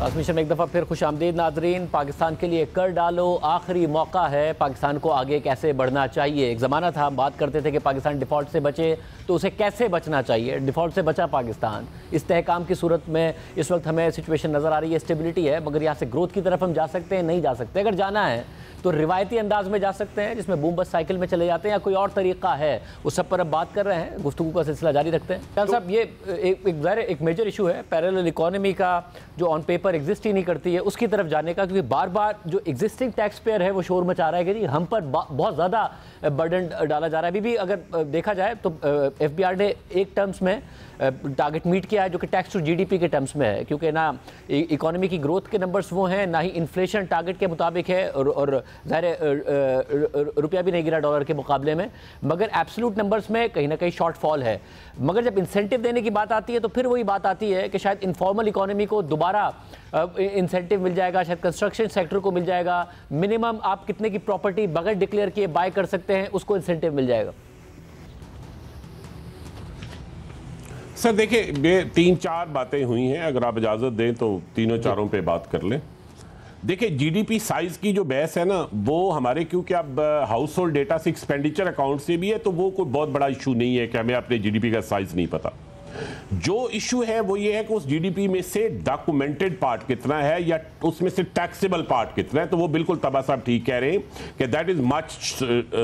Transmission में एक दफ़ा फिर खुश आमदीद नाजरीन। पाकिस्तान के लिए कर डालो, आखिरी मौका है। पाकिस्तान को आगे कैसे बढ़ना चाहिए। एक ज़माना था हम बात करते थे कि पाकिस्तान डिफ़ॉल्ट से बचे, तो उसे कैसे बचना चाहिए। डिफ़ॉल्ट से बचा पाकिस्तान। इस्तेहकाम की सूरत में इस वक्त हमें सिचुएशन नज़र आ रही है, स्टेबिलिटी है, मगर यहाँ से ग्रोथ की तरफ हम जा सकते हैं, नहीं जा सकते। अगर जाना है तो रिवायती अंदाज में जा सकते हैं, जिसमें बूम बस साइकिल में चले जाते हैं, या कोई और तरीका है, उस सब पर अब बात कर रहे हैं। गुफ्तगू का सिलसिला जारी रखते हैं। ख्याल साहब, ये एक मेजर इशू है पैरेलल इकोनॉमी का, जो ऑन पेपर एग्जिस्ट ही नहीं करती है, उसकी तरफ जाने का, क्योंकि बार बार जो एग्जिस्टिंग टैक्स पेयर है वो शोर मचा रहा है कि जी हम पर बहुत ज़्यादा बर्डन डाला जा रहा है। अभी भी अगर देखा जाए तो FBR ने एक टर्म्स में टारगेट मीट किया है, जो कि टैक्स टू GDP के टर्म्स में है, क्योंकि ना इकोनॉमी की ग्रोथ के नंबर्स वो हैं, ना ही इन्फ्लेशन टारगेट के मुताबिक है, और ज़ाहिर रुपया भी नहीं गिरा डॉलर के मुकाबले में, मगर एब्सोल्यूट नंबर्स में कहीं ना कहीं शॉर्टफॉल है। मगर जब इंसेंटिव देने की बात आती है तो फिर वही बात आती है कि शायद इनफॉर्मल इकोनॉमी को दोबारा इंसेंटिव मिल जाएगा, शायद कंस्ट्रक्शन सेक्टर को मिल जाएगा, मिनिमम आप कितने की प्रॉपर्टी बगैर डिक्लेयर किए बाय कर सकते हैं उसको इंसेंटिव मिल जाएगा। सर देखिए, ये 3-4 बातें हुई हैं, अगर आप इजाज़त दें तो तीनों चारों पे बात कर लें। देखिए, GDP साइज की जो बहस है ना, वो हमारे, क्योंकि अब हाउस होल्ड डेटा से एक्सपेंडिचर अकाउंट से भी है, तो वो कोई बहुत बड़ा इशू नहीं है कि हमें अपने GDP का साइज नहीं पता। जो इशू है वो ये है कि उस GDP में से डॉक्यूमेंटेड पार्ट कितना है, या उसमें से टैक्सेबल पार्ट कितना है। तो वो बिल्कुल तबा साहब ठीक कह रहे हैं कि that is much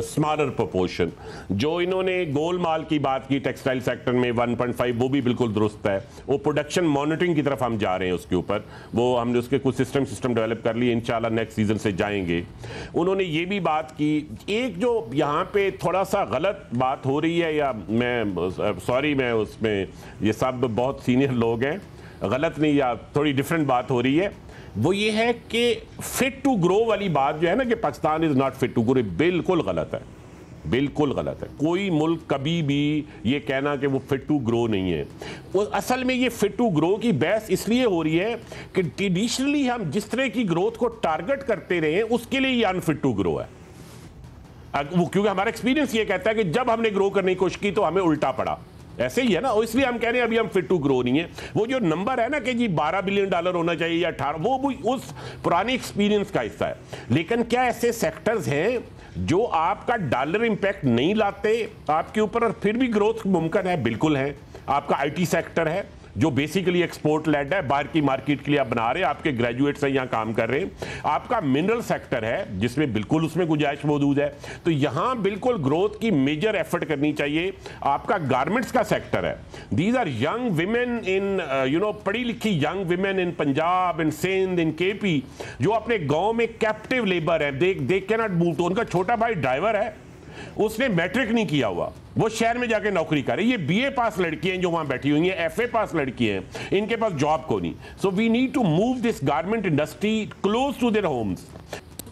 smaller proportion. जो इन्होंने गोलमाल की बात की टेक्सटाइल सेक्टर में 1.5, वो भी बिल्कुल दुरुस्त है। वो प्रोडक्शन मॉनिटरिंग की तरफ हम जा रहे हैं, उसके ऊपर वो हमने उसके कुछ सिस्टम डेवलप कर लिए, इंशाल्लाह नेक्स्ट सीजन से जाएंगे। उन्होंने ये भी बात की, एक जो यहाँ पे थोड़ा सा गलत बात हो रही है, या मैं सॉरी, मैं उसमें, ये सब बहुत सीनियर लोग हैं, गलत नहीं, या थोड़ी डिफरेंट बात हो रही है, वो ये है कि फिट टू ग्रो वाली बात जो है ना, कि Pakistan is not fit to grow, बिल्कुल गलत है, बिल्कुल गलत है। कोई मुल्क कभी भी ये कहना कि वो फिट टू ग्रो नहीं है। वो असल में ये फिट टू ग्रो की बहस इसलिए हो रही है कि ट्रेडिशनली हम जिस तरह की ग्रोथ को टारगेट करते रहे हैं, उसके लिए ये अनफिट टू ग्रो है। वो क्योंकि हमारा एक्सपीरियंस ये कहता है कि जब हमने ग्रो करने की कोशिश की तो हमें उल्टा पड़ा, ऐसे ही है ना। और इसलिए हम कह रहे हैं अभी हम फिट टू ग्रो नहीं है। वो जो नंबर है ना कि जी $12 बिलियन होना चाहिए या 18, वो भी उस पुराने एक्सपीरियंस का हिस्सा है। लेकिन क्या ऐसे सेक्टर्स हैं जो आपका डॉलर इंपैक्ट नहीं लाते आपके ऊपर और फिर भी ग्रोथ मुमकिन है? बिल्कुल है। आपका IT सेक्टर है जो बेसिकली एक्सपोर्ट लेड है, बाहर की मार्केट के लिए आप बना रहे हैं, आपके ग्रेजुएट्स हैं यहाँ काम कर रहे हैं। आपका मिनरल सेक्टर है जिसमें बिल्कुल उसमें गुंजाइश मौजूद है, तो यहाँ बिल्कुल ग्रोथ की मेजर एफर्ट करनी चाहिए। आपका गारमेंट्स का सेक्टर है, these are young women in पढ़ी लिखी young women in Punjab, in Sindh, in KP, जो अपने गाँव में कैप्टिव लेबर है, दे कैन नॉट मूव। तो उनका छोटा भाई ड्राइवर है, उसने मैट्रिक नहीं किया हुआ, वो शहर में जाके नौकरी करे। ये BA पास लड़की हैं जो वहां बैठी हुई हैं, FA पास लड़की हैं, इनके पास जॉब को नहीं। So we need to move this garment industry close to their homes.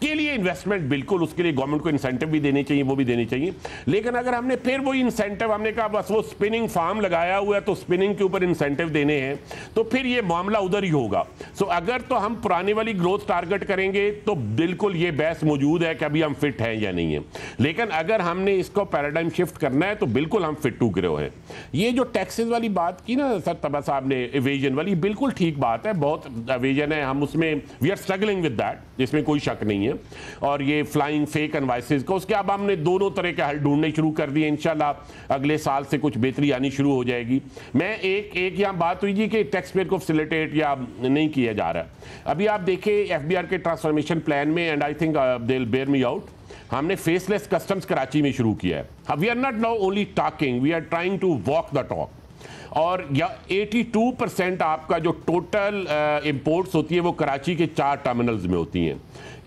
के लिए इन्वेस्टमेंट, बिल्कुल उसके लिए गवर्नमेंट को इंसेंटिव भी देने चाहिए, वो भी देने चाहिए। लेकिन अगर हमने फिर वो इंसेंटिव, हमने कहा बस वो स्पिनिंग फार्म लगाया हुआ है तो स्पिनिंग के ऊपर इंसेंटिव देने हैं, तो फिर ये मामला उधर ही होगा। सो अगर तो हम पुराने वाली ग्रोथ टारगेट करेंगे तो बिल्कुल ये बहस मौजूद है कि अभी हम फिट हैं या नहीं है। लेकिन अगर हमने इसको पैराडाइम शिफ्ट करना है तो बिल्कुल हम फिट टू ग्रो हैं। ये जो टैक्सेस वाली बात की ना सर तबा साहब ने, एवेजन वाली, बिल्कुल ठीक बात है, बहुत एवेजन है, हम उसमें we are struggling with that, इसमें कोई शक नहीं है। और ये फ्लाइंग फेक एनवाइसेस को, उसके अब हमने दोनों तरह के हल ढूंढने शुरू कर दिए। इंशाल्लाह अगले साल से कुछ बेहतरी आनी शुरू हो जाएगी। मैं एक यहाँ बात हुई जी कि टैक्स पेयर को फैसिलिटेट या नहीं किया जा रहा है। अभी आप देखें FBR के ट्रांसफॉर्मेशन प्लान में, and I think they will bear me out, हमने फेसलेस कस्टम्स कराची में शुरू किया है। We are not now only talking, we are trying to walk the talk. और 82% आपका जो टोटल इंपोर्ट्स होती है वो कराची के 4 टर्मिनल्स में होती हैं।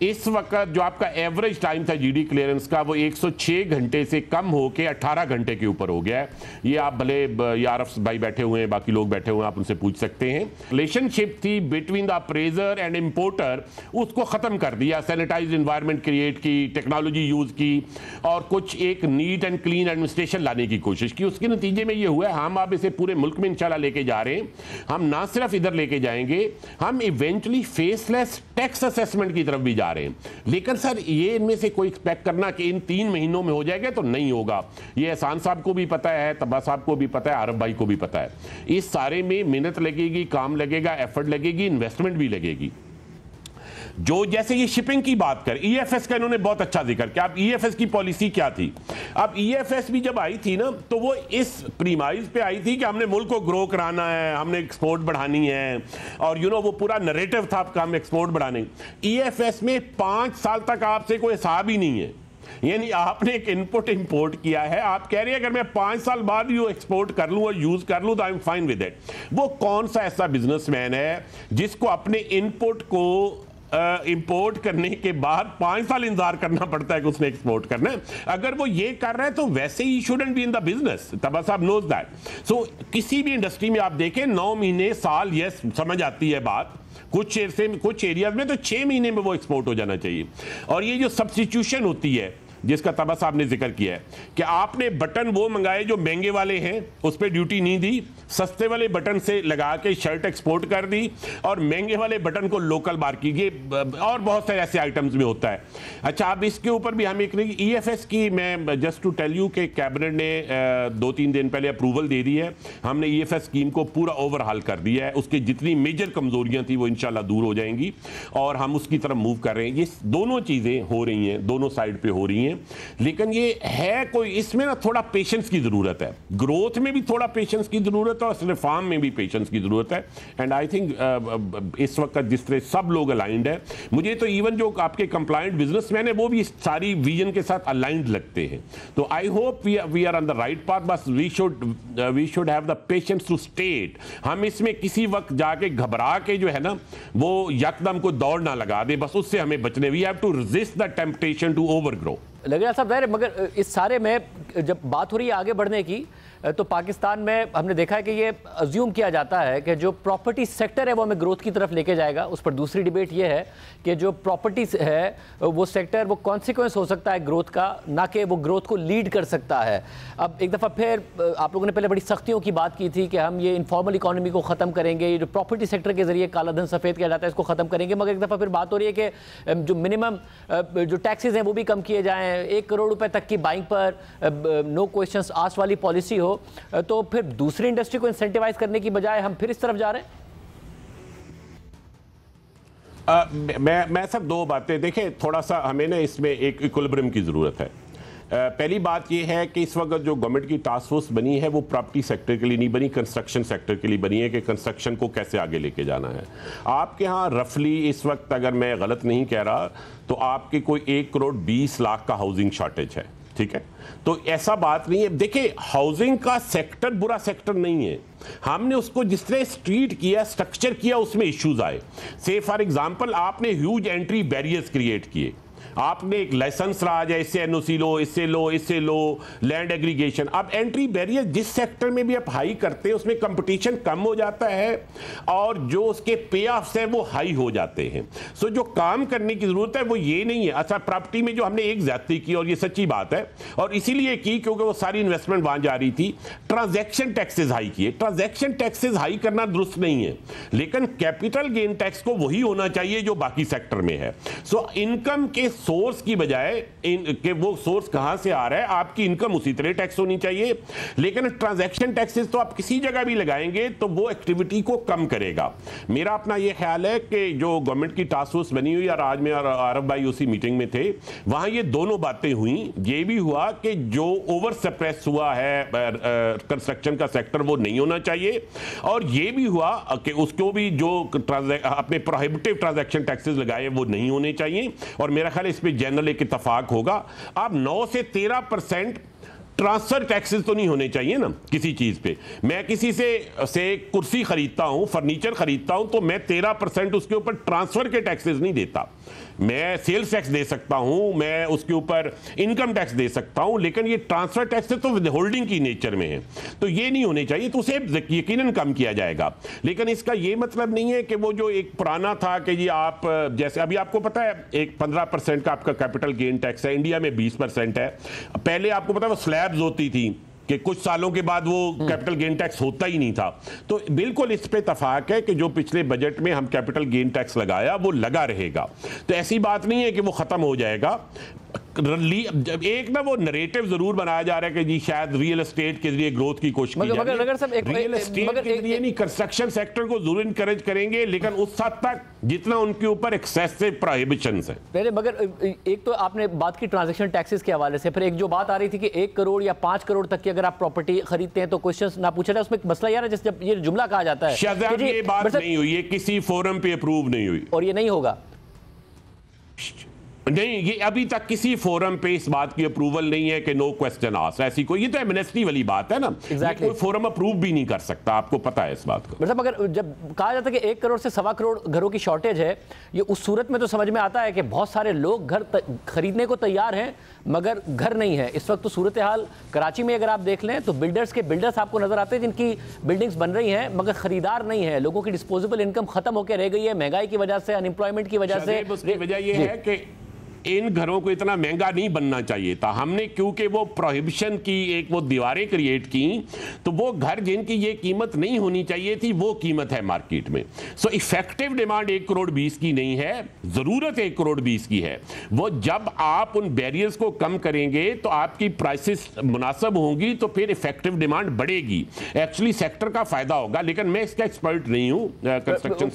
इस वक्त जो आपका एवरेज टाइम था GD क्लियरेंस का, वो 106 घंटे से कम होकर 18 घंटे के ऊपर हो गया है। ये आप भले आरफ भाई बैठे हुए हैं, बाकी लोग बैठे हुए हैं, आप उनसे पूछ सकते हैं। रिलेशनशिप थी between the appraisal and importer, उसको ख़त्म कर दिया, सैनिटाइज इन्वायरमेंट क्रिएट की, टेक्नोलॉजी यूज़ की, और कुछ एक नीट एंड क्लीन एडमिनिस्ट्रेशन लाने की कोशिश की। उसके नतीजे में ये हुआ है, हम अब इसे पूरे मुल्क में इंशाल्लाह लेके जा रहे हैं, हम ना सिर्फ इधर लेके जाएंगे, हम इवेंचुअली फेसलेस टैक्स असेसमेंट की तरफ भी जा रहे हैं। लेकिन सर ये इनमें से कोई एक्सपेक्ट करना कि इन 3 महीनों में हो जाएगा तो नहीं होगा। ये एहसान साहब को भी पता है, तब्बा साहब को भी पता है, आरफ भाई को भी पता है। इस सारे में मेहनत लगेगी, काम लगेगा, एफर्ट लगेगी, इन्वेस्टमेंट भी लगेगी। जो जैसे ये शिपिंग की बात कर, ईएफएस का इन्होंने बहुत अच्छा जिक्र किया। अब ईएफएस की पॉलिसी क्या थी? अब ईएफएस भी जब आई थी ना, तो वो इस प्रीमाइज पे आई थी कि हमने मुल्क को ग्रो कराना है, हमने एक्सपोर्ट बढ़ानी है, और वो पूरा नरेटिव था कि हम एक्सपोर्ट बढ़ाने। ईएफएस में 5 साल तक आपसे कोई हिसाब ही नहीं है, यानी आपने एक इनपुट इंपोर्ट किया है, आप कह रहे हैं अगर मैं 5 साल बाद यू एक्सपोर्ट कर लूं और यूज कर लूं तो I am fine with it. वो कौन सा ऐसा बिजनेसमैन है जिसको अपने इनपुट को इंपोर्ट करने के बाद 5 साल इंतजार करना पड़ता है कि उसने एक्सपोर्ट करना है? अगर वो ये कर रहा है तो वैसे ही shouldn't be in the business. Tabba साहब नोज दैट। सो किसी भी इंडस्ट्री में आप देखें 9 महीने, साल, यस समझ आती है बात, कुछ एरियाज में तो 6 महीने में वो एक्सपोर्ट हो जाना चाहिए। और ये जो सब्स्टिट्यूशन होती है जिसका तब्बा साहब ने जिक्र किया है कि आपने बटन वो मंगाए जो महंगे वाले हैं, उस पर ड्यूटी नहीं दी, सस्ते वाले बटन से लगा के शर्ट एक्सपोर्ट कर दी, और महंगे वाले बटन को लोकल मार्क कीजिए, और बहुत सारे ऐसे आइटम्स में होता है। अच्छा, अब इसके ऊपर भी हम एक ईएफएस की, मैं जस्ट टू टेल यू कि कैबिनेट ने 2-3 दिन पहले अप्रूवल दे दी है। हमने ईएफएस स्कीम को पूरा ओवरहाल कर दिया है, उसकी जितनी मेजर कमजोरियां थी वो इंशाल्लाह दूर हो जाएंगी, और हम उसकी तरफ मूव कर रहे हैं। ये दोनों चीजें हो रही हैं, दोनों साइड पे हो रही हैं। लेकिन ये है कोई, इसमें ना थोड़ा पेशेंस की जरूरत है, ग्रोथ में भी थोड़ा पेशेंस की जरूरत है, और रिफॉर्म में भी पेशेंस की जरूरत है। एंड आई थिंक इस वक्त जिस तरह सब लोग अलाइंड है, मुझे तो इवन जो आपके कंप्लायंट बिजनेसमैन है वो भी सारी विजन के साथ अलाइंड लगते हैं। तो I hope we are on the right path. बस we should have the patience to state. हम इसमें किसी वक्त जाके घबरा के जो है ना वो यकदम को दौड़ ना लगा दे, बस उससे हमें बचने। We have to resist the temptation to overgrow. लगेगा साहब जाहिर है, मगर इस सारे में जब बात हो रही है आगे बढ़ने की, तो पाकिस्तान में हमने देखा है कि ये अज्यूम किया जाता है कि जो प्रॉपर्टी सेक्टर है वो हमें ग्रोथ की तरफ लेके जाएगा। उस पर दूसरी डिबेट ये है कि जो प्रॉपर्टी है वो सेक्टर, वो कॉन्सिक्वेंस हो सकता है ग्रोथ का, ना कि वो ग्रोथ को लीड कर सकता है। अब एक दफ़ा फिर आप लोगों ने पहले बड़ी सख्तियों की बात की थी कि हम ये इनफॉर्मल इकॉनमी को ख़त्म करेंगे, ये जो प्रॉपर्टी सेक्टर के जरिए काला धन सफ़ेद किया जाता है इसको ख़त्म करेंगे। मगर एक दफ़ा फिर बात हो रही है कि जो मिनिमम जो टैक्सेस हैं वो भी कम किए जाएँ, 1 करोड़ रुपए तक की बाइंग पर नो क्वेश्चंस आस्क्ड वाली पॉलिसी हो। तो फिर दूसरी इंडस्ट्री को इंसेंटिवाइज करने की बजाय हम फिर इस तरफ जा रहे हैं। मैं सब 2 बातें देखें, थोड़ा सा हमें ना इसमें एक इक्विलिब्रियम की ज़रूरत है। पहली बात यह है कि इस वक्त जो गवर्नमेंट की टास्क फोर्स बनी है वो प्रॉपर्टी सेक्टर के लिए नहीं बनी, कंस्ट्रक्शन सेक्टर के लिए बनी है कि कंस्ट्रक्शन को कैसे आगे लेके जाना है। आपके यहाँ रफली इस वक्त, अगर मैं गलत नहीं कह रहा, तो आपके कोई 1 करोड़ 20 लाख का हाउसिंग शॉर्टेज है, ठीक है? तो ऐसा बात नहीं है। देखिए, हाउसिंग का सेक्टर बुरा सेक्टर नहीं है, हमने उसको जिस तरह स्ट्रीट किया, स्ट्रक्चर किया, उसमें इश्यूज आए। से फॉर एग्जांपल आपने ह्यूज एंट्री बैरियर्स क्रिएट किए, आपने एक लाइसेंस राज है, इससे एनओसी लो, इससे लो, इससे लो, लैंड एग्रीगेशन। अब एंट्री बैरियर जिस सेक्टर में भी आप हाई करते हैं उसमें कंपटीशन कम हो जाता है और जो उसके पे ऑफ्स है वो हाई हो जाते हैं। सो जो काम करने की जरूरत है वो ये नहीं है। अच्छा, प्रॉपर्टी में जो हमने एक ज्यादती की, और ये सच्ची बात है, और इसीलिए की क्योंकि वो सारी इन्वेस्टमेंट वहां जा रही थी, ट्रांजैक्शन टैक्सेस हाई किए। ट्रांजैक्शन टैक्सेस हाई करना दुरुस्त नहीं है, लेकिन कैपिटल गेन टैक्स को वही होना चाहिए जो बाकी सेक्टर में है। सो इनकम के सोर्स की बजाय कि वो सोर्स कहां से आ रहा है, आपकी इनकम उसी तरह टैक्स होनी चाहिए। लेकिन ट्रांजैक्शन टैक्सेस तो आप किसी जगह भी लगाएंगे तो वो एक्टिविटी को कम करेगा। मेरा अपना ये ख्याल है कि जो गवर्नमेंट की टास्क फोर्स बनी हुई, और आज में आरफ भाई उसी मीटिंग में थे, वहां ये दोनों बातें हुई। ये भी हुआ कि जो ओवर सप्रेस हुआ है कंस्ट्रक्शन का सेक्टर वो नहीं होना चाहिए, और ये भी हुआ कि उसको भी जो अपने प्रोहिबिटिव ट्रांजैक्शन टैक्सेस लगाए वो नहीं होने चाहिए। और मेरा ख्याल इस पे जनरल एक इत्तेफाक होगा। अब 9 से 13% ट्रांसफर टैक्सेस तो नहीं होने चाहिए ना किसी चीज पे। मैं किसी से कुर्सी खरीदता हूं, फर्नीचर खरीदता हूं, तो मैं 13% उसके ऊपर ट्रांसफर के टैक्सेस नहीं देता। मैं सेल्स टैक्स दे सकता हूं, मैं उसके ऊपर इनकम टैक्स दे सकता हूं, लेकिन ये ट्रांसफर टैक्स तो होल्डिंग की नेचर में है, तो ये नहीं होने चाहिए। तो उसे यकीनन कम किया जाएगा। लेकिन इसका ये मतलब नहीं है कि वो जो एक पुराना था कि जी आप, जैसे अभी आपको पता है एक 15% का आपका कैपिटल गेन टैक्स है, इंडिया में 20% है। पहले आपको पता है वो स्लैब्स होती थी कि कुछ सालों के बाद वो कैपिटल गेन टैक्स होता ही नहीं था। तो बिल्कुल इस पे इत्तेफाक है कि जो पिछले बजट में हम कैपिटल गेन टैक्स लगाया वो लगा रहेगा। तो ऐसी बात नहीं है कि वो खत्म हो जाएगा। एक ना वो नरेटिव जरूर बनाया जा रहा है कि जी शायद रियल एस्टेट के जरिए ग्रोथ की कोशिश की जा रही है। रियल एस्टेट के जरिए नहीं, कंस्ट्रक्शन सेक्टर को जरूर इनकरेज करेंगे, लेकिन उस हद तक जितना उनके ऊपर एक्सेसिव प्रोहिबिशंस है। मगर एक तो आपने बात की ट्रांजैक्शन टैक्सेस के हवाले से, फिर एक जो बात आ रही थी कि 1 करोड़ या 5 करोड़ तक की अगर आप प्रॉपर्टी खरीदते हैं तो क्वेश्चन ना पूछा जाए। उसमें एक मसला यार है, जब ये जुमला कहा जाता है शाहजाद, ये बात नहीं हुई, ये किसी फोरम पे अप्रूव नहीं हुई और ये नहीं होगा। नहीं, ये अभी तक किसी फोरम पे इस बात की अप्रूवल नहीं है कि नो क्वेश्चन आस्क्ड, ऐसी कोई, ये तो एमनेस्टी वाली बात है ना। Exactly. कोई फोरम अप्रूव भी नहीं कर सकता, आपको पता है इस बात का। मतलब अगर जब कहा जाता है कि 1 करोड़ से 1.25 करोड़ घरों की शॉर्टेज है, ये उस सूरत में तो समझ में आता है कि बहुत सारे लोग घर खरीदने को तैयार हैं मगर घर नहीं है। इस वक्त तो सूरत हाल कराची में अगर आप देख लें तो बिल्डर्स आपको नजर आते हैं जिनकी बिल्डिंग्स बन रही हैं मगर खरीदार नहीं है। लोगों की डिस्पोजेबल इनकम खत्म होकर रह गई है, महंगाई की वजह से, अनएम्प्लॉयमेंट की वजह से। उसकी वजह यह है कि इन घरों को इतना महंगा नहीं बनना चाहिए था। हमने क्योंकि वो प्रोहिबिशन की एक वो दीवारें क्रिएट की, तो वो घर जिनकी ये कीमत नहीं होनी चाहिए थी वो कीमत है मार्केट में। सो इफेक्टिव डिमांड 1 करोड़ 20 की नहीं है, जरूरत 1 करोड़ 20 की है। वो जब आप उन बैरियर्स को कम करेंगे तो आपकी प्राइसेस मुनासिब होंगी, तो फिर इफेक्टिव डिमांड बढ़ेगी, एक्चुअली सेक्टर का फायदा होगा। लेकिन मैं इसका एक्सपर्ट नहीं हूं कंस्ट्रक्शन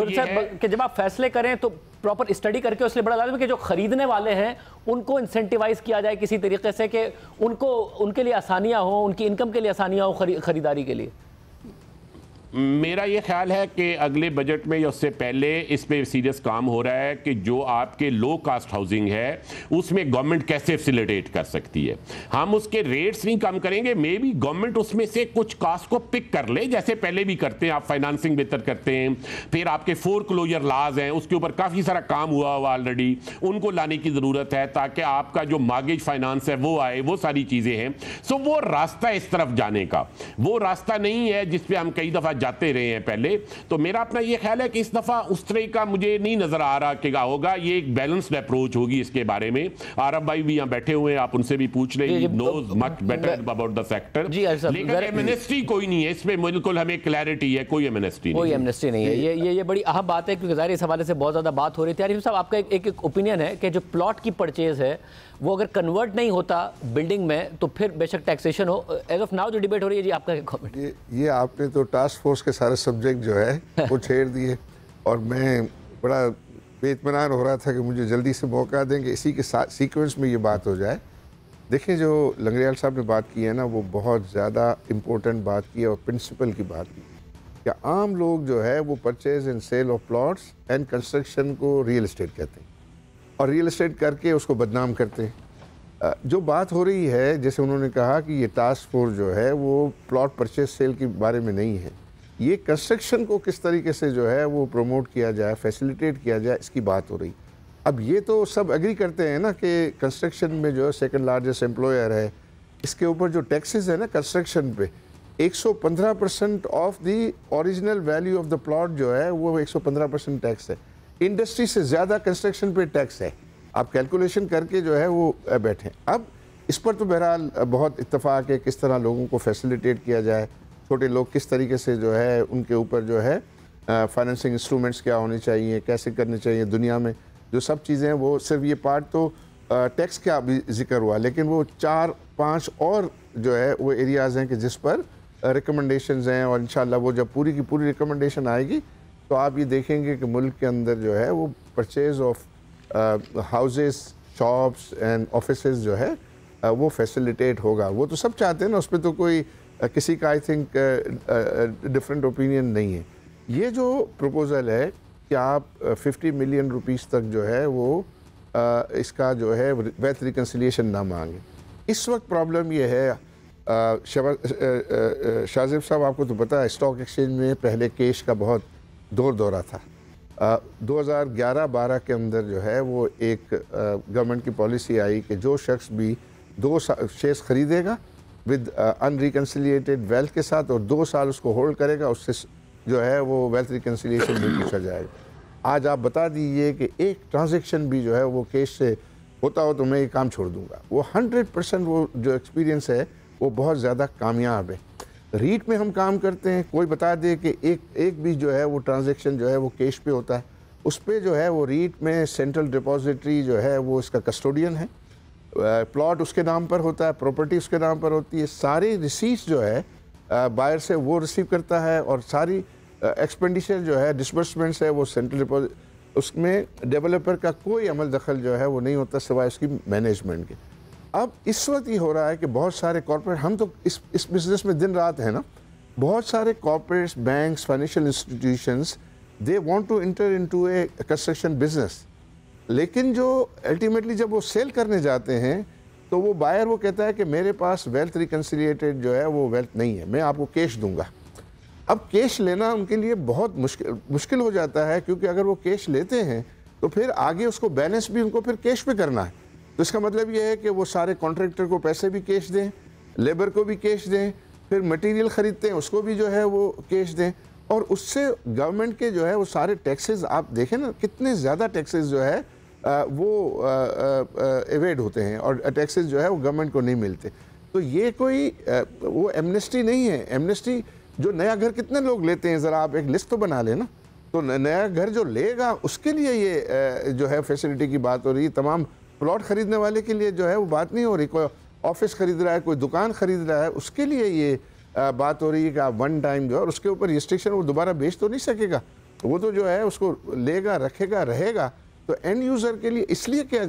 सेक्टर कि जब आप फैसले करें तो प्रॉपर स्टडी करके, उसलिए बड़ा लाजमी कि जो खरीदने वाले हैं उनको इंसेंटिवाइज किया जाए किसी तरीके से कि उनके लिए आसानियां हो, उनकी इनकम के लिए आसानियां हो खरीदारी के लिए। मेरा ये ख्याल है कि अगले बजट में या उससे पहले इस पे सीरियस काम हो रहा है कि जो आपके लो कास्ट हाउसिंग है उसमें गवर्नमेंट कैसे फैसिलिटेट कर सकती है। हम उसके रेट्स नहीं कम करेंगे, मे बी गवर्नमेंट उसमें से कुछ कास्ट को पिक कर ले, जैसे पहले भी करते हैं। आप फाइनेंसिंग बेहतर करते हैं, फिर आपके फोरक्लोजर लॉज हैं, उसके ऊपर काफ़ी सारा काम हुआ हुआ ऑलरेडी, उनको लाने की ज़रूरत है ताकि आपका जो मॉर्गेज फाइनेंस है वो आए, वो सारी चीज़ें हैं। सो वो रास्ता इस तरफ जाने का वो रास्ता नहीं है जिस पर हम कई दफ़ा जाते रहे हैं पहले। तो मेरा अपना ये ख्याल है कि इस दफा उस तरह का मुझे नहीं नजर आ रहा कि होगा। ये एक बैलेंस्ड अप्रोच होगी इसके बारे में। आरब भाई भी यहाँ बैठे हुए हैं, आप उनसे भी पूछ रहे हैं, knows much better about the sector. लेकिन एमनेस्टी कोई नहीं है इसमें, बिल्कुल हमें क्लैरिटी है, कोई एमनेस्टी नहीं है। ये बड़ी अहम बात है क्योंकि ज़ाहिर इस हवाले से बहुत ज़्यादा बात हो रही थी। आरिफ साहब, आपका एक ओपिनियन है कि जो प्लॉट की परचेज है वो अगर कन्वर्ट नहीं होता बिल्डिंग में तो फिर बेशक टैक्सेशन हो। एज ऑफ नाउ जो डिबेट हो रही है जी, आपका कमेंट। ये आपने तो टास्क फोर्स के सारे सब्जेक्ट जो है वो छेड़ दिए और मैं बड़ा बेइत्मीनान हो रहा था कि मुझे जल्दी से मौका देंगे इसी के साथ सीक्वेंस में ये बात हो जाए। देखिए, जो लंगड़ियाल साहब ने बात की है ना, वो बहुत ज़्यादा इम्पोर्टेंट बात की है और प्रिंसिपल की बात की कि आम लोग जो है वो purchase and sale of plots and construction को रियल एस्टेट कहते हैं और रियल एस्टेट करके उसको बदनाम करते हैं। जो बात हो रही है, जैसे उन्होंने कहा कि ये टास्क फोर्स जो है वो प्लॉट परचेज सेल के बारे में नहीं है, ये कंस्ट्रक्शन को किस तरीके से जो है वो प्रमोट किया जाए, फैसिलिटेट किया जाए, इसकी बात हो रही। अब ये तो सब एग्री करते हैं ना कि कंस्ट्रक्शन में जो है सेकंड लार्जेस्ट एम्प्लॉयर है, इसके ऊपर जो टैक्सेस है ना कंस्ट्रक्शन पे 115% of the original value of the plot जो है वो 115% टैक्स है। इंडस्ट्री से ज़्यादा कंस्ट्रक्शन पे टैक्स है। आप कैलकुलेशन करके जो है वो बैठें। अब इस पर तो बहरहाल बहुत इत्तेफाक है किस तरह लोगों को फैसिलिटेट किया जाए, छोटे लोग किस तरीके से जो है उनके ऊपर जो है फाइनेंसिंग इंस्ट्रूमेंट्स क्या होने चाहिए, कैसे करने चाहिए। दुनिया में जो सब चीज़ें हैं वो सिर्फ ये पार्ट तो टैक्स का भी जिक्र हुआ, लेकिन वो 4-5 और जो है वो एरियाज़ हैं कि जिस पर रिकमेंडेशंस हैं और इंशाल्लाह वो जब पूरी की पूरी रिकमेंडेशन आएगी तो आप ये देखेंगे कि मुल्क के अंदर जो है वो purchase of houses, shops and offices जो है वो फैसिलिटेट होगा। वो तो सब चाहते हैं ना, उस पर तो कोई किसी का आई थिंक डिफरेंट ओपिनियन नहीं है। ये जो प्रपोज़ल है कि आप 50 मिलियन रुपीस तक जो है वो इसका जो है वेल्थ रिकन्सिलिएशन ना मांगे। इस वक्त प्रॉब्लम ये है, शाहज़ेब साहब आपको तो पता है स्टॉक एक्सचेंज में पहले केश का बहुत दौरा था। 2011-12 के अंदर जो है वो एक गवर्नमेंट की पॉलिसी आई कि जो शख्स भी 2 शेयर्स ख़रीदेगा विद अनरिकन्सिलिएटेड वेल्थ के साथ और 2 साल उसको होल्ड करेगा, उससे जो है वो वेल्थ रिकन्सिलिएशन भी पूछा जाएगा। आज आप बता दीजिए कि एक ट्रांजैक्शन भी जो है वो केस से होता हो तो मैं ये काम छोड़ दूंगा। वो 100% वो जो एक्सपीरियंस है वो बहुत ज़्यादा कामयाब है। रीट में हम काम करते हैं, कोई बता दे कि एक भी जो है वो ट्रांजैक्शन जो है वो कैश पे होता है, उस पर जो है वो रीट में सेंट्रल डिपॉजिटरी जो है वो इसका कस्टोडियन है, प्लॉट उसके नाम पर होता है, प्रॉपर्टी उसके नाम पर होती है, सारी रिसीट्स जो है बायर से वो रिसीव करता है, और सारी एक्सपेंडिचर जो है डिसबर्समेंट्स है वो सेंट्रल डिपॉजिट, उसमें डेवलपर का कोई अमल दखल जो है वो नहीं होता सिवाय उसकी मैनेजमेंट के। अब इस वक्त ये हो रहा है कि बहुत सारे कॉर्पोरेट, हम तो इस बिज़नेस में दिन रात है ना, बहुत सारे corporates, banks, financial institutions, they want to enter into a construction business, लेकिन जो अल्टीमेटली जब वो सेल करने जाते हैं तो वो बायर वो कहता है कि मेरे पास वेल्थ रिकन्सिलिएटेड जो है वो वेल्थ नहीं है, मैं आपको कैश दूंगा। अब कैश लेना उनके लिए बहुत मुश्किल हो जाता है, क्योंकि अगर वो कैश लेते हैं तो फिर आगे उसको बैलेंस भी उनको फिर कैश पे करना है। तो इसका मतलब ये है कि वो सारे कॉन्ट्रैक्टर को पैसे भी कैश दें, लेबर को भी कैश दें, फिर मटेरियल ख़रीदते हैं उसको भी जो है वो कैश दें, और उससे गवर्नमेंट के जो है वो सारे टैक्सेस आप देखें ना, कितने ज़्यादा टैक्सेस जो है वो एवेड होते हैं, और टैक्सेस जो है वो गवर्नमेंट को नहीं मिलते। तो ये कोई वो एमनेस्टी नहीं है। एमनेस्टी जो नया घर कितने लोग लेते हैं, ज़रा आप एक लिस्ट तो बना लेना। तो नया घर जो लेगा उसके लिए ये जो है फैसिलिटी की बात हो रही है, तमाम प्लॉट ख़रीदने वाले के लिए जो है वो बात नहीं हो रही। कोई ऑफिस ख़रीद रहा है, कोई दुकान ख़रीद रहा है, उसके लिए ये बात हो रही है कि आप वन टाइम जो है, और उसके ऊपर रिस्ट्रिक्शन, वो दोबारा बेच तो नहीं सकेगा, वो तो जो है उसको लेगा, रखेगा, रहेगा। तो एंड यूज़र के लिए इसलिए क्या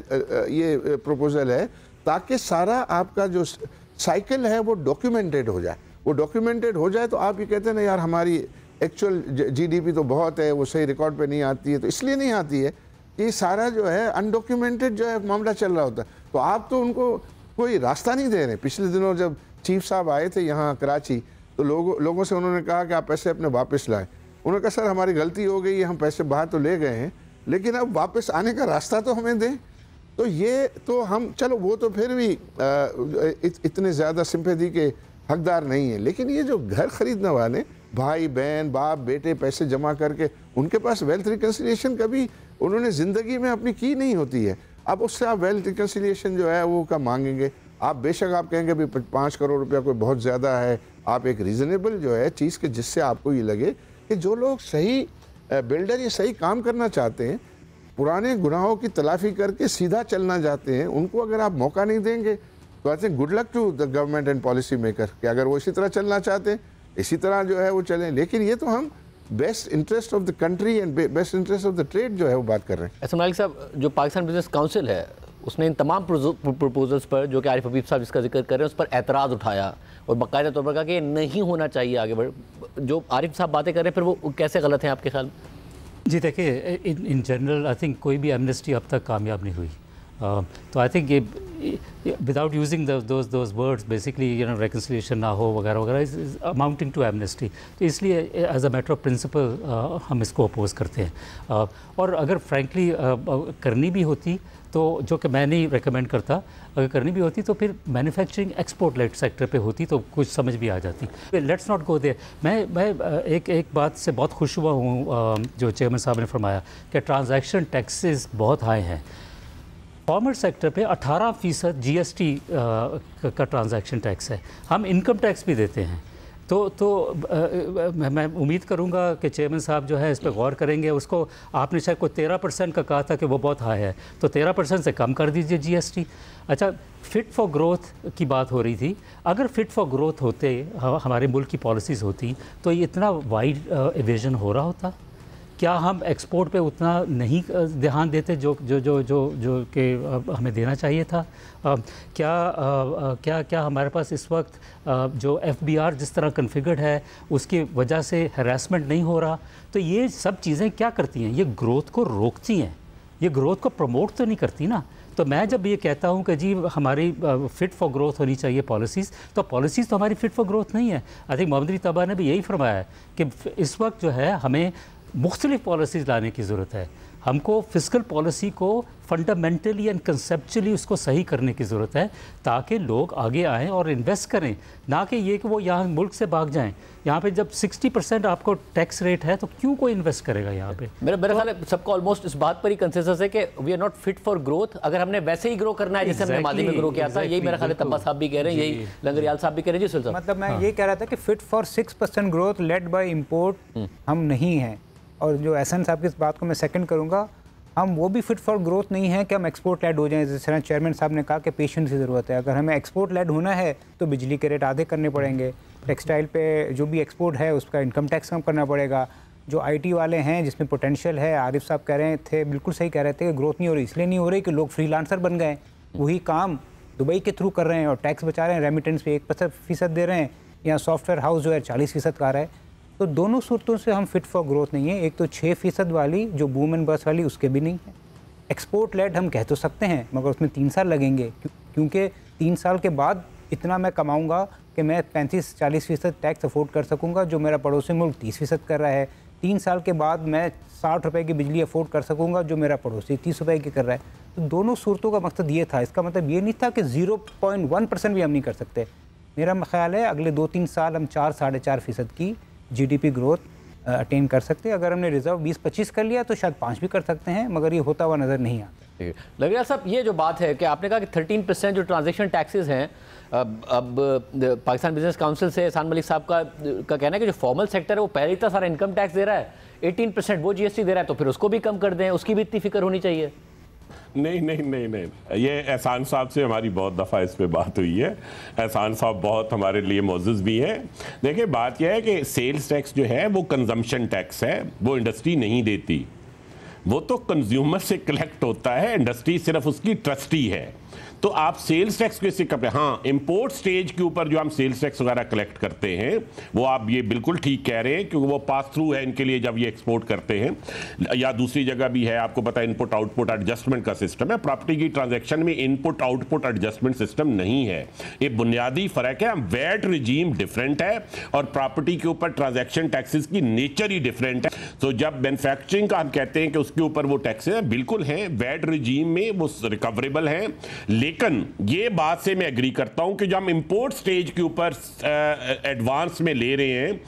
ये प्रपोजल है, ताकि सारा आपका जो साइकिल है वो डॉक्यूमेंटेड हो जाए। वो डॉक्यूमेंटेड हो जाए तो आप ये कहते हैं ना यार हमारी एक्चुअल जीडीपी तो बहुत है, वो सही रिकॉर्ड पे नहीं आती है। तो इसलिए नहीं आती है कि सारा जो है अनडॉक्यूमेंटेड जो है मामला चल रहा होता है। तो आप तो उनको कोई रास्ता नहीं दे रहे। पिछले दिनों जब चीफ साहब आए थे यहाँ कराची, तो लोगों से उन्होंने कहा कि आप पैसे अपने वापस लाएं। उन्होंने कहा सर हमारी गलती हो गई है, हम पैसे बाहर तो ले गए हैं, लेकिन अब वापस आने का रास्ता तो हमें दें। तो ये तो हम, चलो वो तो फिर भी इतने ज़्यादा सिंपैथी के हकदार नहीं है, लेकिन ये जो घर ख़रीदने वाले भाई बहन बाप बेटे पैसे जमा करके, उनके पास वेल्थ रिकन्सिलिएशन कभी उन्होंने ज़िंदगी में अपनी की नहीं होती है। अब उससे आप वेल्थ रिकन्सिलिएशन जो है वो कब मांगेंगे? आप बेशक आप कहेंगे भी 5 करोड़ रुपया कोई बहुत ज़्यादा है, आप एक रीज़नेबल जो है चीज़ के जिससे आपको ये लगे कि जो लोग सही बिल्डर ये सही काम करना चाहते हैं, पुराने गुनाहों की तलाफ़ी करके सीधा चलना चाहते हैं, उनको अगर आप मौका नहीं देंगे तो I think good luck to the government and policy maker कि अगर वो इसी तरह चलना चाहते हैं इसी तरह जो है वो चलें। लेकिन ये तो हम best interest of the country and best interest of the trade जो है वो बात कर रहे हैं। एहसान मालिक साहब, जो पाकिस्तान बिजनेस काउंसिल है उसने इन तमाम प्रपोजल्स पर, जो कि आरिफ हबीब साहब जिसका जिक्र कर रहे हैं, उस पर एतराज़ उठाया और बाकायदा तौर पर कहा कि ये नहीं होना चाहिए आगे बढ़। जो आरिफ साहब बातें कर रहे हैं फिर वो कैसे गलत हैं आपके ख्याल में? जी देखिए, इन जनरल आई थिंक कोई भी एमनेस्टी अब तक कामयाब नहीं हुई। तो आई थिंक ये without using those words basically reconciliation ना हो वगैरह वगैरह इज अमाउंटिंग टू एमनेस्टी। तो इसलिए as a matter of principle हम इसको अपोज करते हैं। और अगर फ्रैंकली करनी भी होती तो, जो कि मैं नहीं रिकमेंड करता, अगर करनी भी होती तो फिर मैन्युफैक्चरिंग एक्सपोर्ट लेट सेक्टर पे होती तो कुछ समझ भी आ जाती। Let's not go there. मैं एक बात से बहुत खुश हुआ हूँ जो चेयरमैन साहब ने फरमाया कि ट्रांजैक्शन टैक्सेस बहुत हाई हैं। कॉमर्स सेक्टर पे 18% जीएसटी का ट्रांजैक्शन टैक्स है। हम इनकम टैक्स भी देते हैं। तो मैं उम्मीद करूंगा कि चेयरमैन साहब जो है इस पर गौर करेंगे। उसको आपने शायद कोई 13% का कहा था कि वो बहुत हाई है, तो 13% से कम कर दीजिए जीएसटी। अच्छा, फ़िट फॉर ग्रोथ की बात हो रही थी। अगर फ़िट फॉर ग्रोथ होते, हमारे मुल्क की पॉलिसीज़ होती, तो ये इतना वाइड एविजन हो रहा होता? क्या हम एक्सपोर्ट पे उतना नहीं ध्यान देते जो कि हमें देना चाहिए था? क्या हमारे पास इस वक्त जो एफबीआर जिस तरह कॉन्फ़िगर्ड है उसकी वजह से हरासमेंट नहीं हो रहा? तो ये सब चीज़ें क्या करती हैं? ये ग्रोथ को रोकती हैं, ये ग्रोथ को प्रमोट तो नहीं करती ना। तो मैं जब ये कहता हूँ कि जी हमारी फ़िट फॉर ग्रोथ होनी चाहिए पॉलिसीज़, तो पॉलिसीज़ तो हमारी फ़िट फॉर ग्रोथ नहीं है। आई थिंक मोहम्मद अली तबा ने भी यही फरमाया है कि इस वक्त जो है हमें मुख्तलिफ़ पॉलिसीज़ लाने की ज़रूरत है। हमको फिस्कल पॉलिसी को फंडामेंटली एंड कंसेप्चुअली उसको सही करने की ज़रूरत है ताकि लोग आगे आएँ और इन्वेस्ट करें, ना कि ये कि वो यहाँ मुल्क से भाग जाएं। यहाँ पे जब 60% आपको टैक्स रेट है तो क्यों कोई इन्वेस्ट करेगा यहाँ पे? मेरा ख्याल है सबको ऑलमोस्ट इस बात पर ही कंसेंसस है कि we are not fit for growth. अगर हमने वैसे ही ग्रो करना है जैसे हमने मादी में ग्रो किया था, यही मेरा ख्याल है तब्बा साहब भी कह रहे हैं, यही लंगरियाल साहब भी कह रहे हैं। जी सुल्तान, मतलब मैं ये कह रहा था कि fit for 6% growth led by import हम नहीं हैं। और जो एहसन साहब की इस बात को मैं सेकंड करूंगा, हम वो भी फिट फॉर ग्रोथ नहीं है कि हम एक्सपोर्ट लेड हो जाएं। जिस तरह चेयरमैन साहब ने कहा कि पेशेंस की ज़रूरत है। अगर हमें एक्सपोर्ट लेड होना है तो बिजली के रेट आधे करने पड़ेंगे, टेक्सटाइल पे जो भी एक्सपोर्ट है उसका इनकम टैक्स कम करना पड़ेगा। जो IT वाले हैं जिसमें पोटेंशियल है, आरिफ साहब कह रहे थे, बिल्कुल सही कह रहे थे कि ग्रोथ नहीं हो रही, इसलिए नहीं हो रही कि लोग फ्रीलांसर बन गए, वही काम दुबई के थ्रू कर रहे हैं और टैक्स बचा रहे हैं, रेमिटेंस पे 1% दे रहे हैं, या सॉफ्टवेयर हाउस जो है 40% का रहा है। तो दोनों सूरतों से हम फिट फॉर ग्रोथ नहीं है। एक तो 6% वाली जो बूम एंड बस्ट वाली उसके भी नहीं है। एक्सपोर्ट लेड हम कह तो सकते हैं मगर उसमें 3 साल लगेंगे, क्योंकि 3 साल के बाद इतना मैं कमाऊंगा कि मैं 35-40% टैक्स अफोर्ड कर सकूंगा जो मेरा पड़ोसी मुल्क 30% कर रहा है। 3 साल के बाद मैं 60 रुपए की बिजली अफोर्ड कर सकूंगा जो मेरा पड़ोसी 30 रुपए की कर रहा है। तो दोनों सूरतों का मकसद ये था। इसका मतलब ये नहीं था कि 0.1% भी हम नहीं कर सकते। मेरा ख्याल है अगले 2-3 साल हम 4-4.5% की GDP ग्रोथ अटेन कर सकते हैं। अगर हमने रिजर्व 20-25 कर लिया तो शायद 5 भी कर सकते हैं, मगर ये होता हुआ नज़र नहीं आता। लंगरियाल साहब, ये जो बात है कि आपने कहा कि 13% जो ट्रांजैक्शन टैक्सेस हैं, अब पाकिस्तान बिजनेस काउंसिल से एहसान मलिक साहब का कहना है कि जो फॉर्मल सेक्टर है वो पहले इतना सारा इनकम टैक्स दे रहा है, 18% वो GST दे रहा है, तो फिर उसको भी कम कर दें, उसकी भी इतनी फिक्र होनी चाहिए। नहीं, ये एहसान साहब से हमारी बहुत दफ़ा इस पे बात हुई है। एहसान साहब बहुत हमारे लिए मोअज़्ज़ज़ भी हैं। देखिए, बात यह है कि सेल्स टैक्स जो है वो कंजम्पशन टैक्स है, वो इंडस्ट्री नहीं देती, वो तो कंज्यूमर से कलेक्ट होता है, इंडस्ट्री सिर्फ उसकी ट्रस्टी है। तो आप सेल्स टैक्स कैसे करते हैं? हाँ, इंपोर्ट स्टेज के ऊपर जो हम सेल्स टैक्स वगैरह कलेक्ट करते हैं वो आप ये बिल्कुल ठीक कह रहे हैं, क्योंकि वो पास थ्रू है इनके लिए जब ये एक्सपोर्ट करते हैं। या दूसरी जगह भी है, आपको पता है इनपुट आउटपुट एडजस्टमेंट का सिस्टम है। प्रॉपर्टी की ट्रांजैक्शन में इनपुट आउटपुट एडजस्टमेंट सिस्टम नहीं है। ये बुनियादी फ़र्क है। वैट रिजीम डिफरेंट है और प्रॉपर्टी के ऊपर ट्रांजैक्शन टैक्सेस की नेचर ही डिफरेंट है। तो जब मैन्युफैक्चरिंग का हम कहते हैं कि उसके ऊपर वो टैक्सेस हैं, बिल्कुल हैं, वैट रिजीम में वो रिकवरेबल हैं। लेकिन ये बात से मैं एग्री करता हूं कि जो हम इंपोर्ट स्टेज के ऊपर एडवांस में ले रहे हैं,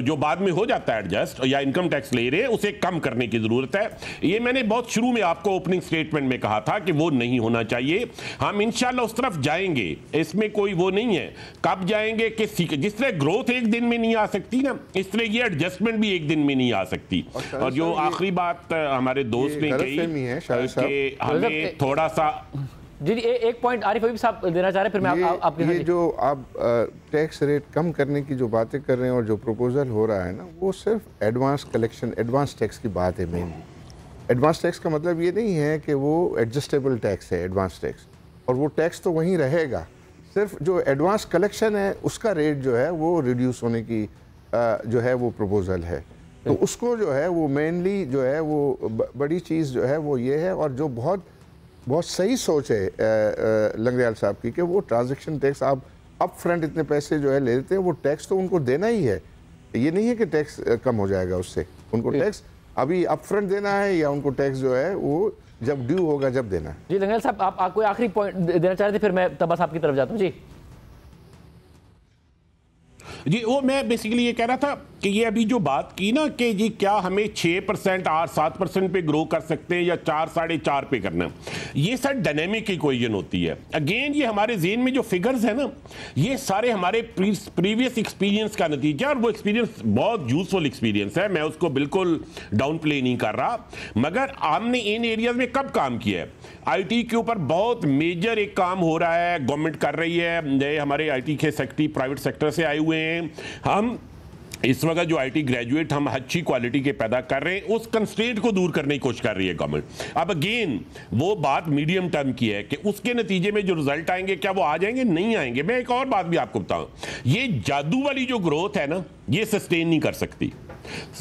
जो बाद में हो जाता है एडजस्ट, या इनकम टैक्स ले रहे हैं, उसे कम करने की जरूरत है। ये मैंने बहुत शुरू में आपको ओपनिंग स्टेटमेंट में कहा था कि वो नहीं होना चाहिए। हम इंशाल्लाह उस तरफ जाएंगे, इसमें कोई वो नहीं है। कब जाएंगे कि जिस तरह ग्रोथ एक दिन में नहीं आ सकती ना, इस तरह ये एडजस्टमेंट भी एक दिन में नहीं आ सकती। और जो आखिरी बात हमारे दोस्त ने कही कि हमें थोड़ा सा जी एक पॉइंट आरिफ हबीब साहब देना चाह रहे हैं, फिर मैं आपके ये जो आप टैक्स रेट कम करने की जो बातें कर रहे हैं और जो प्रपोजल हो रहा है ना, वो सिर्फ एडवांस कलेक्शन, एडवांस टैक्स की बात है मेनली। एडवांस टैक्स का मतलब ये नहीं है कि वो एडजस्टेबल टैक्स है एडवांस टैक्स, और वो टैक्स तो वहीं रहेगा। सिर्फ जो एडवांस कलेक्शन है उसका रेट जो है वो रिड्यूस होने की जो है वो प्रपोजल है। तो उसको जो है वो मेनली जो है वो बड़ी चीज़ जो है वो ये है। और जो बहुत सही सोच है लंगरियाल साहब की कि वो ट्रांजैक्शन टैक्स आप अप फ्रंट इतने पैसे जो है ले लेते हैं, वो टैक्स तो उनको देना ही है। ये नहीं है कि टैक्स कम हो जाएगा उससे, उनको टैक्स अभी अप फ्रंट देना है, या उनको टैक्स जो है वो जब ड्यू होगा जब देना है। जी लंगरियाल साहब, आप कोई आखिरी पॉइंट देना चाह रहे थे, फिर मैं तब्बा साहब की तरफ जाता हूँ। जी वो मैं बेसिकली ये कह रहा था कि ये अभी जो बात की ना कि जी क्या हमें 6% 8-7% पे ग्रो कर सकते हैं या 4-4.5 पे करना है, ये सर डायनेमिक इक्वेशन होती है। अगेन ये हमारे ज़हन में जो फिगर्स है ना, ये सारे हमारे प्रीवियस एक्सपीरियंस का नतीजा, और वो एक्सपीरियंस बहुत यूजफुल एक्सपीरियंस है, मैं उसको बिल्कुल डाउन प्ले नहीं कर रहा। मगर हमने इन एरियाज में कब काम किया है? IT के ऊपर बहुत मेजर एक काम हो रहा है, गवर्नमेंट कर रही है। हमारे IT के सेक्रेटरी प्राइवेट सेक्टर से आए हुए हैं। हम इस वक्त जो IT ग्रेजुएट हम अच्छी क्वालिटी के पैदा कर रहे हैं, उस कंस्ट्रेंट को दूर करने की कोशिश कर रही है गवर्नमेंट। अब अगेन वो बात मीडियम टर्म की है कि उसके नतीजे में जो रिजल्ट आएंगे क्या वो आ जाएंगे? नहीं आएंगे। मैं एक और बात भी आपको बताऊं, ये जादू वाली जो ग्रोथ है ना, ये सस्टेन नहीं कर सकती।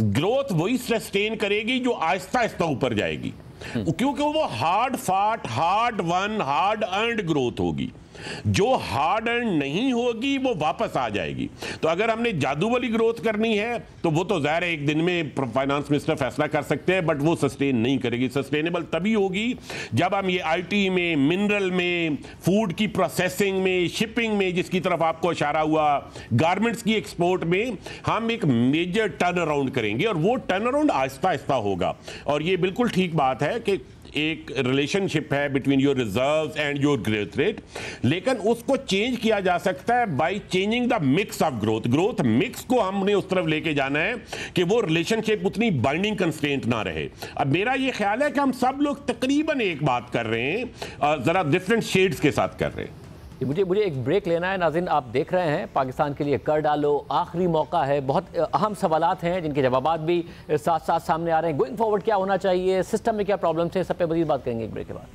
ग्रोथ वही सस्टेन करेगी जो आहिस्ता आहिस्ता ऊपर जाएगी, क्योंकि वो हार्ड फाट, hard one, hard earned growth होगी। जो हार्ड अर्न नहीं होगी वो वापस आ जाएगी। तो अगर हमने जादू वाली ग्रोथ करनी है तो वो तो ज़ाहिर है एक दिन में फाइनेंस मिनिस्टर फैसला कर सकते हैं, बट वो सस्टेन नहीं करेगी। सस्टेनेबल तभी होगी जब हम ये आईटी में, मिनरल में, फूड की प्रोसेसिंग में, शिपिंग में, जिसकी तरफ आपको इशारा हुआ, गारमेंट्स की एक्सपोर्ट में हम एक मेजर टर्न अराउंड करेंगे। और वो टर्न अराउंड आहिस्ता आहिस्ता होगा। और ये बिल्कुल ठीक बात है कि एक रिलेशनशिप है between your reserves and your growth rate, लेकिन उसको चेंज किया जा सकता है by changing the mix of growth. Growth mix को हमने उस तरफ लेके जाना है कि वो रिलेशनशिप उतनी बाइंडिंग कंस्ट्रेंट ना रहे। अब मेरा ये ख्याल है कि हम सब लोग तकरीबन एक बात कर रहे हैं, जरा डिफरेंट शेड्स के साथ कर रहे हैं। मुझे एक ब्रेक लेना है। नाज़रीन, आप देख रहे हैं पाकिस्तान के लिए कर डालो, आखिरी मौका है। बहुत अहम सवालात हैं जिनके जवाबात भी साथ साथ सामने आ रहे हैं। गोइंग फॉरवर्ड क्या होना चाहिए, सिस्टम में क्या प्रॉब्लम्स हैं, सब पे मज़ीद बात करेंगे एक ब्रेक के बाद।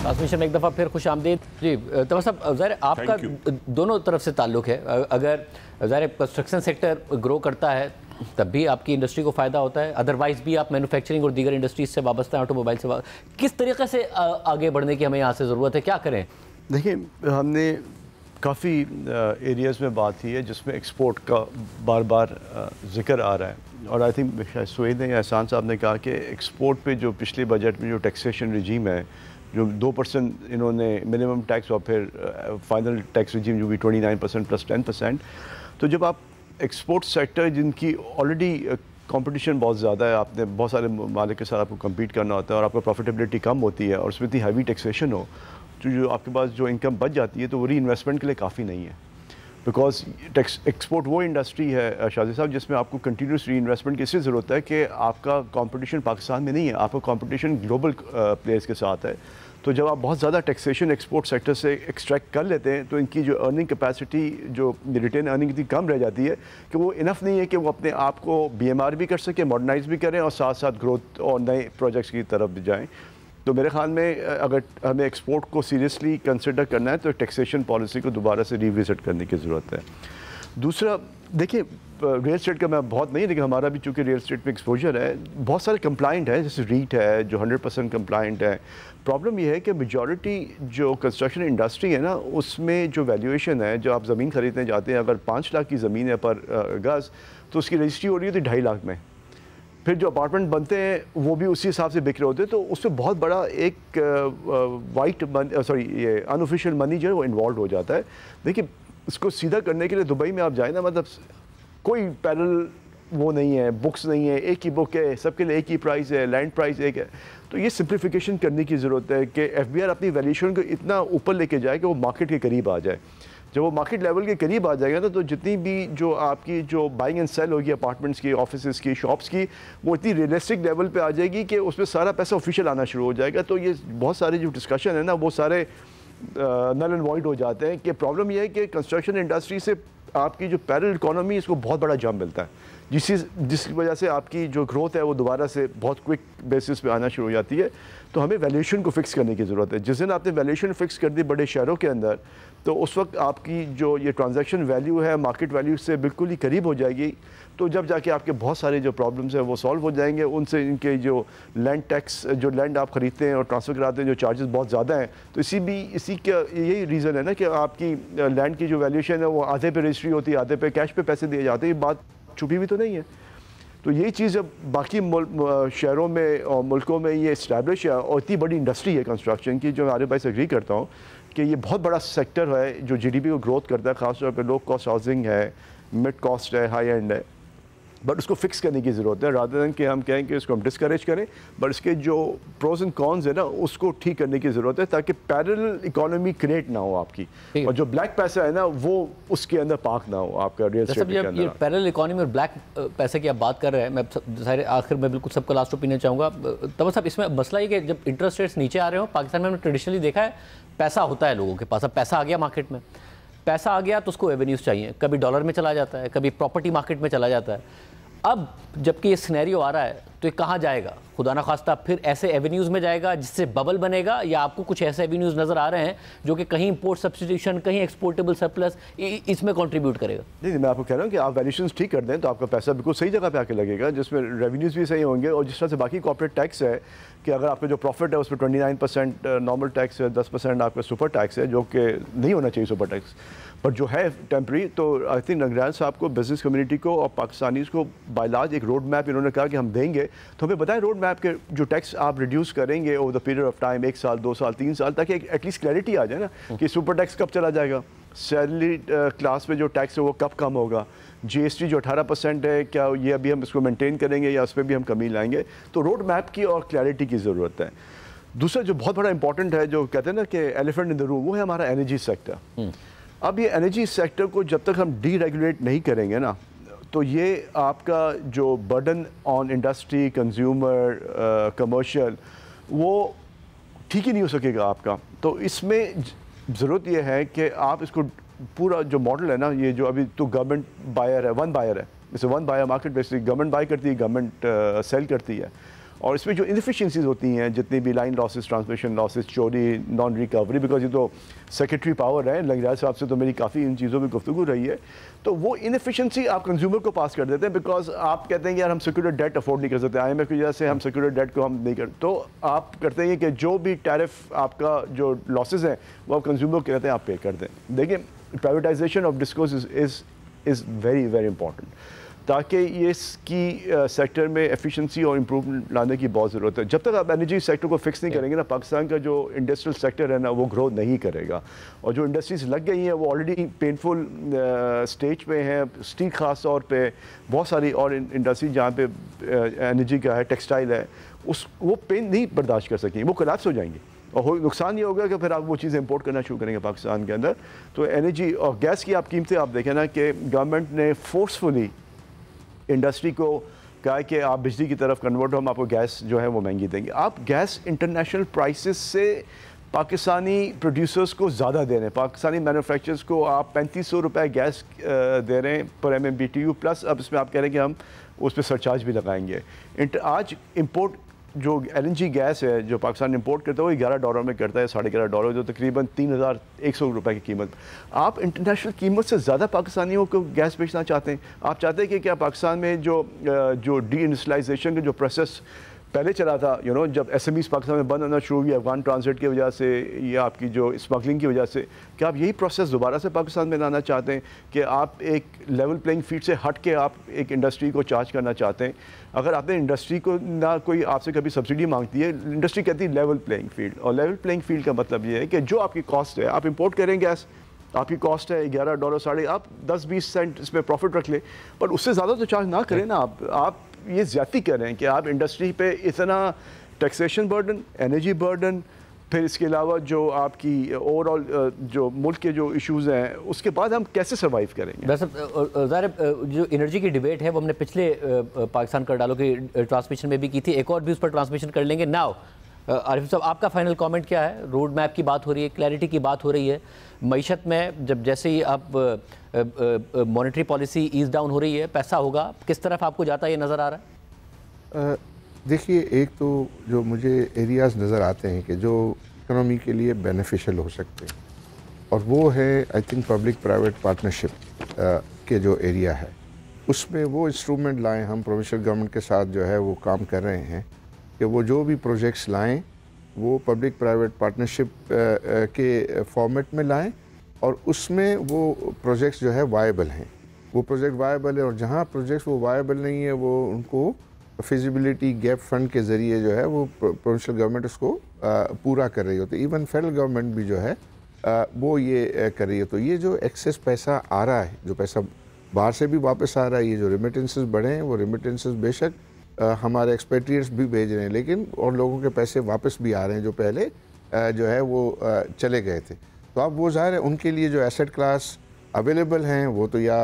ट्रांसमिशन में एक दफ़ा फिर खुश आमदीद जी। तमर साहब, ज़ाहिर आपका दोनों तरफ से ताल्लुक है। अगर ज़ाहिर कंस्ट्रक्शन सेक्टर ग्रो करता है तब भी आपकी इंडस्ट्री को फ़ायदा होता है, अदरवाइज़ भी आप मैन्युफैक्चरिंग और दीगर इंडस्ट्रीज से वाबस्ता हैं, ऑटोमोबाइल से। किस तरीके से आगे बढ़ने की हमें यहाँ से ज़रूरत है, क्या करें? देखिए, हमने काफ़ी एरियाज़ में बात की है जिसमें एक्सपोर्ट का बार बार जिक्र आ रहा है। और आई थिंक सुहेद ने या एहसान साहब ने कहा कि एक्सपोर्ट पे जो पिछले बजट में जो टैक्सेशन रिजीम है, जो 2% इन्होंने मिनिमम टैक्स और फिर फाइनल टैक्स रिजीम जो भी 29% प्लस 10%, तो जब आप एक्सपोर्ट सेक्टर जिनकी ऑलरेडी कंपटीशन बहुत ज़्यादा है, आपने बहुत सारे मालिक के साथ आपको कम्पीट करना होता है और आपका प्रॉफिटेबिलिटी कम होती है और उसमें इतनी हैवी टैक्सेशन हो, तो जो आपके पास जो इनकम बच जाती है तो वो री इन्वेस्टमेंट के लिए काफ़ी नहीं है। बिकॉज एक्सपोर्ट वो इंडस्ट्री है शादी साहब जिसमें आपको कंटिन्यूस री इन्वेस्टमेंट की इसलिए ज़रूरत है कि आपका कंपटीशन पाकिस्तान में नहीं है, आपका कंपटीशन ग्लोबल प्लेयर्स के साथ है। तो जब आप बहुत ज़्यादा टैक्सेशन एक्सपोर्ट सेक्टर से एक्सट्रैक्ट कर लेते हैं तो इनकी जो अर्निंग कैपेसिटी, जो रिटेन अर्निंग इतनी कम रह जाती है कि वो इनफ नहीं है कि वो अपने आप को BMR भी कर सकें, मॉडर्नाइज भी करें और साथ साथ ग्रोथ और नए प्रोजेक्ट्स की तरफ भी जाएँ। तो मेरे ख्याल में अगर हमें एक्सपोर्ट को सीरियसली कंसिडर करना है तो टैक्सेशन पॉलिसी को दोबारा से रिविजिट करने की ज़रूरत है। दूसरा, देखिए, रियल एस्टेट का मैं बहुत नहीं, लेकिन हमारा भी चूँकि रियल एस्टेट में एक्सपोजर है, बहुत सारे कंप्लाइंट है, जैसे रीट है जो 100% कंप्लाइंट है। प्रॉब्लम ये है कि मेजॉरिटी जो कंस्ट्रक्शन इंडस्ट्री है ना, उसमें जो वैल्यूएशन है, जो आप ज़मीन ख़रीदने जाते हैं, अगर 5 लाख की ज़मीन है पर गज़, तो उसकी रजिस्ट्री हो रही होती है 2.5 लाख में। फिर जो अपार्टमेंट बनते हैं वो भी उसी हिसाब से बिक रहे होते हैं। तो उसमें बहुत बड़ा एक ये अनऑफिशियल मनी जो है वो इन्वॉल्व हो जाता है। देखिए, इसको सीधा करने के लिए दुबई में आप जाए ना, मतलब कोई पैरेलल वो नहीं है, बुक्स नहीं है, एक ही बुक है, सबके लिए एक ही प्राइस है, लैंड प्राइस एक है। तो ये सिंप्लीफिकेशन करने की ज़रूरत है कि FBR अपनी वैल्यूएशन को इतना ऊपर लेके जाए कि वो मार्केट के करीब आ जाए। जब वो मार्केट लेवल के करीब आ जाएगा ना, तो जितनी भी जो आपकी जो बाइंग एंड सेल होगी अपार्टमेंट्स की, ऑफिसेज़ की, शॉप्स की, वो इतनी रियलिस्टिक लेवल पे आ जाएगी कि उसमें सारा पैसा ऑफिशियल आना शुरू हो जाएगा। तो ये बहुत सारे जो डिस्कशन है ना, वो सारे नल एंड वॉइड हो जाते हैं। कि प्रॉब्लम यह है कि कंस्ट्रक्शन इंडस्ट्री से आपकी जो पैरेलल इकोनॉमी, इसको बहुत बड़ा जंप मिलता है, जिसकी वजह से आपकी जो ग्रोथ है वो दोबारा से बहुत क्विक बेसिस पे आना शुरू हो जाती है। तो हमें वैल्यूएशन को फिक्स करने की ज़रूरत है। जिस दिन आपने वैल्यूएशन फिक्स कर दी बड़े शहरों के अंदर, तो उस वक्त आपकी जो ये ट्रांजैक्शन वैल्यू है मार्केट वैल्यू से बिल्कुल ही करीब हो जाएगी। तो जब जाके आपके बहुत सारे जो प्रॉब्लम्स हैं वो सॉल्व हो जाएंगे। उनसे इनके जो लैंड टैक्स, जो लैंड आप ख़रीदते हैं और ट्रांसफ़र कराते हैं, जो चार्जेस बहुत ज़्यादा हैं, तो इसी का यही रीज़न है ना कि आपकी लैंड की जो वैल्यूएशन है वो आधे पे रजिस्ट्री होती है, आधे पे कैश पे पैसे दिए जाते हैं। ये बात छुपी हुई तो नहीं है। तो यही चीज़ जब बाकी शहरों में और मुल्कों में ये इस्टेब्लिश है और इतनी बड़ी इंडस्ट्री है कंस्ट्रक्शन की, जो मैं आरिफ भाई से एग्री करता हूँ कि ये बहुत बड़ा सेक्टर है जो GDP को ग्रोथ करता है। ख़ासतौर पर लो कॉस्ट हाउसिंग है, मिड कॉस्ट है, हाई एंड है, बट उसको फिक्स करने की ज़रूरत है। रादर देन कि हम कहें कि उसको हम डिस्करेज करें, बट इसके जो प्रोज एंड कॉन्स है ना, उसको ठीक करने की ज़रूरत है ताकि पैरेलल इकोनॉमी क्रिएट ना हो आपकी, और जो ब्लैक पैसा है ना वो उसके अंदर पार्क ना हो आपका रियल एस्टेट के अंदर। ये पैरेलल इकोनॉमी और ब्लैक पैसे की आप बात कर रहे हैं, मैं सारे आखिर में बिल्कुल सबका लास्ट ओपिनियन चाहूँगा। तब साहब, इसमें मसला ये कि जब इंटरेस्ट रेट्स नीचे आ रहे हो, पाकिस्तान में हमने ट्रेडिशनली देखा है पैसा होता है लोगों के पास। अब पैसा आ गया मार्केट में, पैसा आ गया तो उसको एवेन्यूज़ चाहिए, कभी डॉलर में चला जाता है, कभी प्रॉपर्टी मार्केट में चला जाता है। अब जबकि ये सिनेरियो आ रहा है तो ये कहाँ जाएगा? खुदा ना खास्ता फिर ऐसे एवेन्यूज़ में जाएगा जिससे बबल बनेगा, या आपको कुछ ऐसे एवेन्यूज़ नज़र आ रहे हैं जो कि कहीं इंपोर्ट सब्स्टिट्यूशन, कहीं एक्सपोर्टेबल सरप्लस इसमें कंट्रीब्यूट करेगा? नहीं, मैं आपको कह रहा हूँ कि आप वैल्यूएशंस ठीक कर दें तो आपका पैसा बिल्कुल सही जगह पे आके लगेगा, जिसमें रेवेन्यूज़ भी सही होंगे। और जिस तरह से बाकी कॉर्पोरेट टैक्स है कि अगर आपका जो प्रॉफिट है उस पर 29% नॉर्मल टैक्स है, 10% आपका सुपर टैक्स है, जो कि नहीं होना चाहिए सुपर टैक्स, पर जो है टेम्प्रेरी। तो आई थिंक नगरान साहब को, बिजनेस कम्युनिटी को और पाकिस्तानीज़ को बायलाज एक रोड मैप इन्होंने कहा कि हम देंगे, तो हमें बताएं रोड मैप के जो टैक्स आप रिड्यूस करेंगे over the period of time, 1 साल 2 साल 3 साल, ताकि एटलीस्ट क्लैरिटी आ जाए ना कि सुपर टैक्स कब चला जाएगा, सैलरी क्लास में जो टैक्स है वो कब कम होगा, जीएसटी जो 18% है क्या ये अभी हम इसको मेंटेन करेंगे या उस पर भी हम कमी लाएंगे। तो रोड मैप की और क्लैरिटी की ज़रूरत है। दूसरा जो बहुत बड़ा इंपॉर्टेंट है, जो कहते हैं ना कि एलिफेंट इन द रूम, वो है हमारा एनर्जी सेक्टर। अब ये एनर्जी सेक्टर को जब तक हम डीरेगुलेट नहीं करेंगे ना, तो ये आपका जो burden on industry, consumer, commercial, वो ठीक ही नहीं हो सकेगा आपका। तो इसमें ज़रूरत यह है कि आप इसको पूरा जो मॉडल है ना, ये जो अभी तो गवर्नमेंट बायर है, वन बायर है, जैसे one buyer market basically government buy करती है, गवर्नमेंट सेल करती है, और इसमें जो इनफिशिएंसीज होती हैं, जितनी भी लाइन लॉसेस, ट्रांसमिशन लॉसेस, चोरी, नॉन रिकवरी, बिकॉज ये तो सेक्रेटरी पावर है, लंगराज साहब से तो मेरी काफ़ी इन चीज़ों में गुफ्तगू रही है, तो वो इनफिशिएंसी आप कंज्यूमर को पास कर देते हैं, बिकॉज आप कहते हैं कि यार हम सिक्योर्ड डेट अफोर्ड नहीं कर सकते, IMF की वजह से हम सिक्योर्ड डेट को हम नहीं कर, तो आप करते हैं कि जो भी टैरिफ आपका जो लॉसेज हैं वो आप कंज्यूमर को कहते हैं आप पे कर दें। देखिए, privatisation of discourse is very very important, ताकि ये इसकी सेक्टर में एफिशिएंसी और इम्प्रूवमेंट लाने की बहुत ज़रूरत है। जब तक आप एनर्जी सेक्टर को फिक्स नहीं करेंगे ना, पाकिस्तान का जो इंडस्ट्रियल सेक्टर है ना, वो ग्रो नहीं करेगा। और जो इंडस्ट्रीज लग गई हैं वो ऑलरेडी पेनफुल स्टेज पे हैं। स्टील ख़ास तौर पे, बहुत सारी और इंडस्ट्री जहाँ पे एनर्जी का है, टेक्सटाइल है, वो पेन नहीं बर्दाश्त कर सकेंगे, वो कोलैप्स हो जाएंगी। और नुकसान ये होगा कि फिर आप वो चीज़ें इंपोर्ट करना शुरू करेंगे पाकिस्तान के अंदर। तो एनर्जी और गैस की आप कीमतें आप देखें ना कि गवर्नमेंट ने फोर्सफुली इंडस्ट्री को कहा है कि आप बिजली की तरफ कन्वर्ट हो, हम आपको गैस जो है वो महंगी देंगे। आप गैस इंटरनेशनल प्राइसेस से पाकिस्तानी प्रोड्यूसर्स को ज़्यादा दे रहे हैं, पाकिस्तानी मैन्युफैक्चरर्स को आप 3500 रुपये गैस दे रहे हैं पर MMBTU, प्लस अब इसमें आप कह रहे हैं कि हम उस पर सरचार्ज भी लगाएंगे। आज इंपोर्ट जो LNG गैस है जो पाकिस्तान इंपोर्ट करता है वो $11 में करता है, $11.5, जो तकरीबन 3100 रुपये की कीमत। आप इंटरनेशनल कीमत से ज़्यादा पाकिस्तानियों को गैस बेचना चाहते हैं। आप चाहते हैं कि क्या पाकिस्तान में जो डी इंडस्ट्रियलाइजेशन का जो प्रोसेस पहले चला था, जब SMEs पाकिस्तान में बंद होना शुरू हुई अफगान ट्रांजिट की वजह से या आपकी जो स्मगलिंग की वजह से, क्या आप यही प्रोसेस दोबारा से पाकिस्तान में लाना चाहते हैं कि आप एक लेवल प्लेइंग फील्ड से हट के आप एक इंडस्ट्री को चार्ज करना चाहते हैं? अगर आपने इंडस्ट्री को ना कोई आपसे कभी सब्सिडी मांगती है, इंडस्ट्री कहती है लेवल प्लेइंग फील्ड, और लेवल प्लेइंग फील्ड का मतलब ये है कि जो आपकी कॉस्ट है, आप इंपोर्ट करें गैस, आपकी कॉस्ट है $11, साढ़े, आप 10-20 सेंट इसमें प्रॉफिट रख लें, पर उससे ज़्यादा तो चार्ज ना करें ना। आप ये ज़्यादती कर रहे हैं कि आप इंडस्ट्री पे इतना टैक्सेशन बर्डन, एनर्जी बर्डन, फिर इसके अलावा जो आपकी ओवरऑल जो मुल्क के जो इश्यूज़ हैं, उसके बाद हम कैसे सर्वाइव करेंगे? वैसे जो एनर्जी की डिबेट है वो हमने पिछले पाकिस्तान कर डालो की ट्रांसमिशन में भी की थी, एक और भी उस पर ट्रांसमिशन कर लेंगे। नाउ आरिफ साहब, आपका फाइनल कमेंट क्या है? रोड मैप की बात हो रही है, क्लैरिटी की बात हो रही है, मईशत में जब जैसे ही आप मॉनेटरी पॉलिसी ईज डाउन हो रही है, पैसा होगा, किस तरफ आपको जाता है ये नज़र आ रहा है? देखिए, एक तो जो मुझे एरियाज़ नज़र आते हैं कि जो इकोनॉमी के लिए बेनिफिशियल हो सकते हैं, और वो है I think public private partnership के जो एरिया है, उसमें वो इंस्ट्रूमेंट लाएं। हम प्रोविंशियल गवर्नमेंट के साथ जो है वो काम कर रहे हैं कि वो जो भी प्रोजेक्ट्स लाएं वो पब्लिक प्राइवेट पार्टनरशिप के फॉर्मेट में लाएं, और उसमें वो प्रोजेक्ट्स जो है वायबल हैं, वो प्रोजेक्ट वायबल है, और जहाँ प्रोजेक्ट्स वो वायबल नहीं है वो उनको फिजिबिलिटी गैप फंड के ज़रिए जो है वो प्रोविंशियल गवर्नमेंट उसको पूरा कर रही होती है। इवन फेडरल गवर्नमेंट भी जो है वो ये कर रही है। तो ये जो एक्सेस पैसा आ रहा है, जो पैसा बाहर से भी वापस आ रहा है, ये जो रेमिटेंसेस बढ़े हैं, वो रेमिटेंसेस बेशक हमारे एक्सपेट्रिएट्स भी भेज रहे हैं, लेकिन और लोगों के पैसे वापस भी आ रहे हैं जो पहले जो है वो चले गए थे। तो अब वो ज़ाहिर है उनके लिए जो एसेट क्लास अवेलेबल हैं वो तो या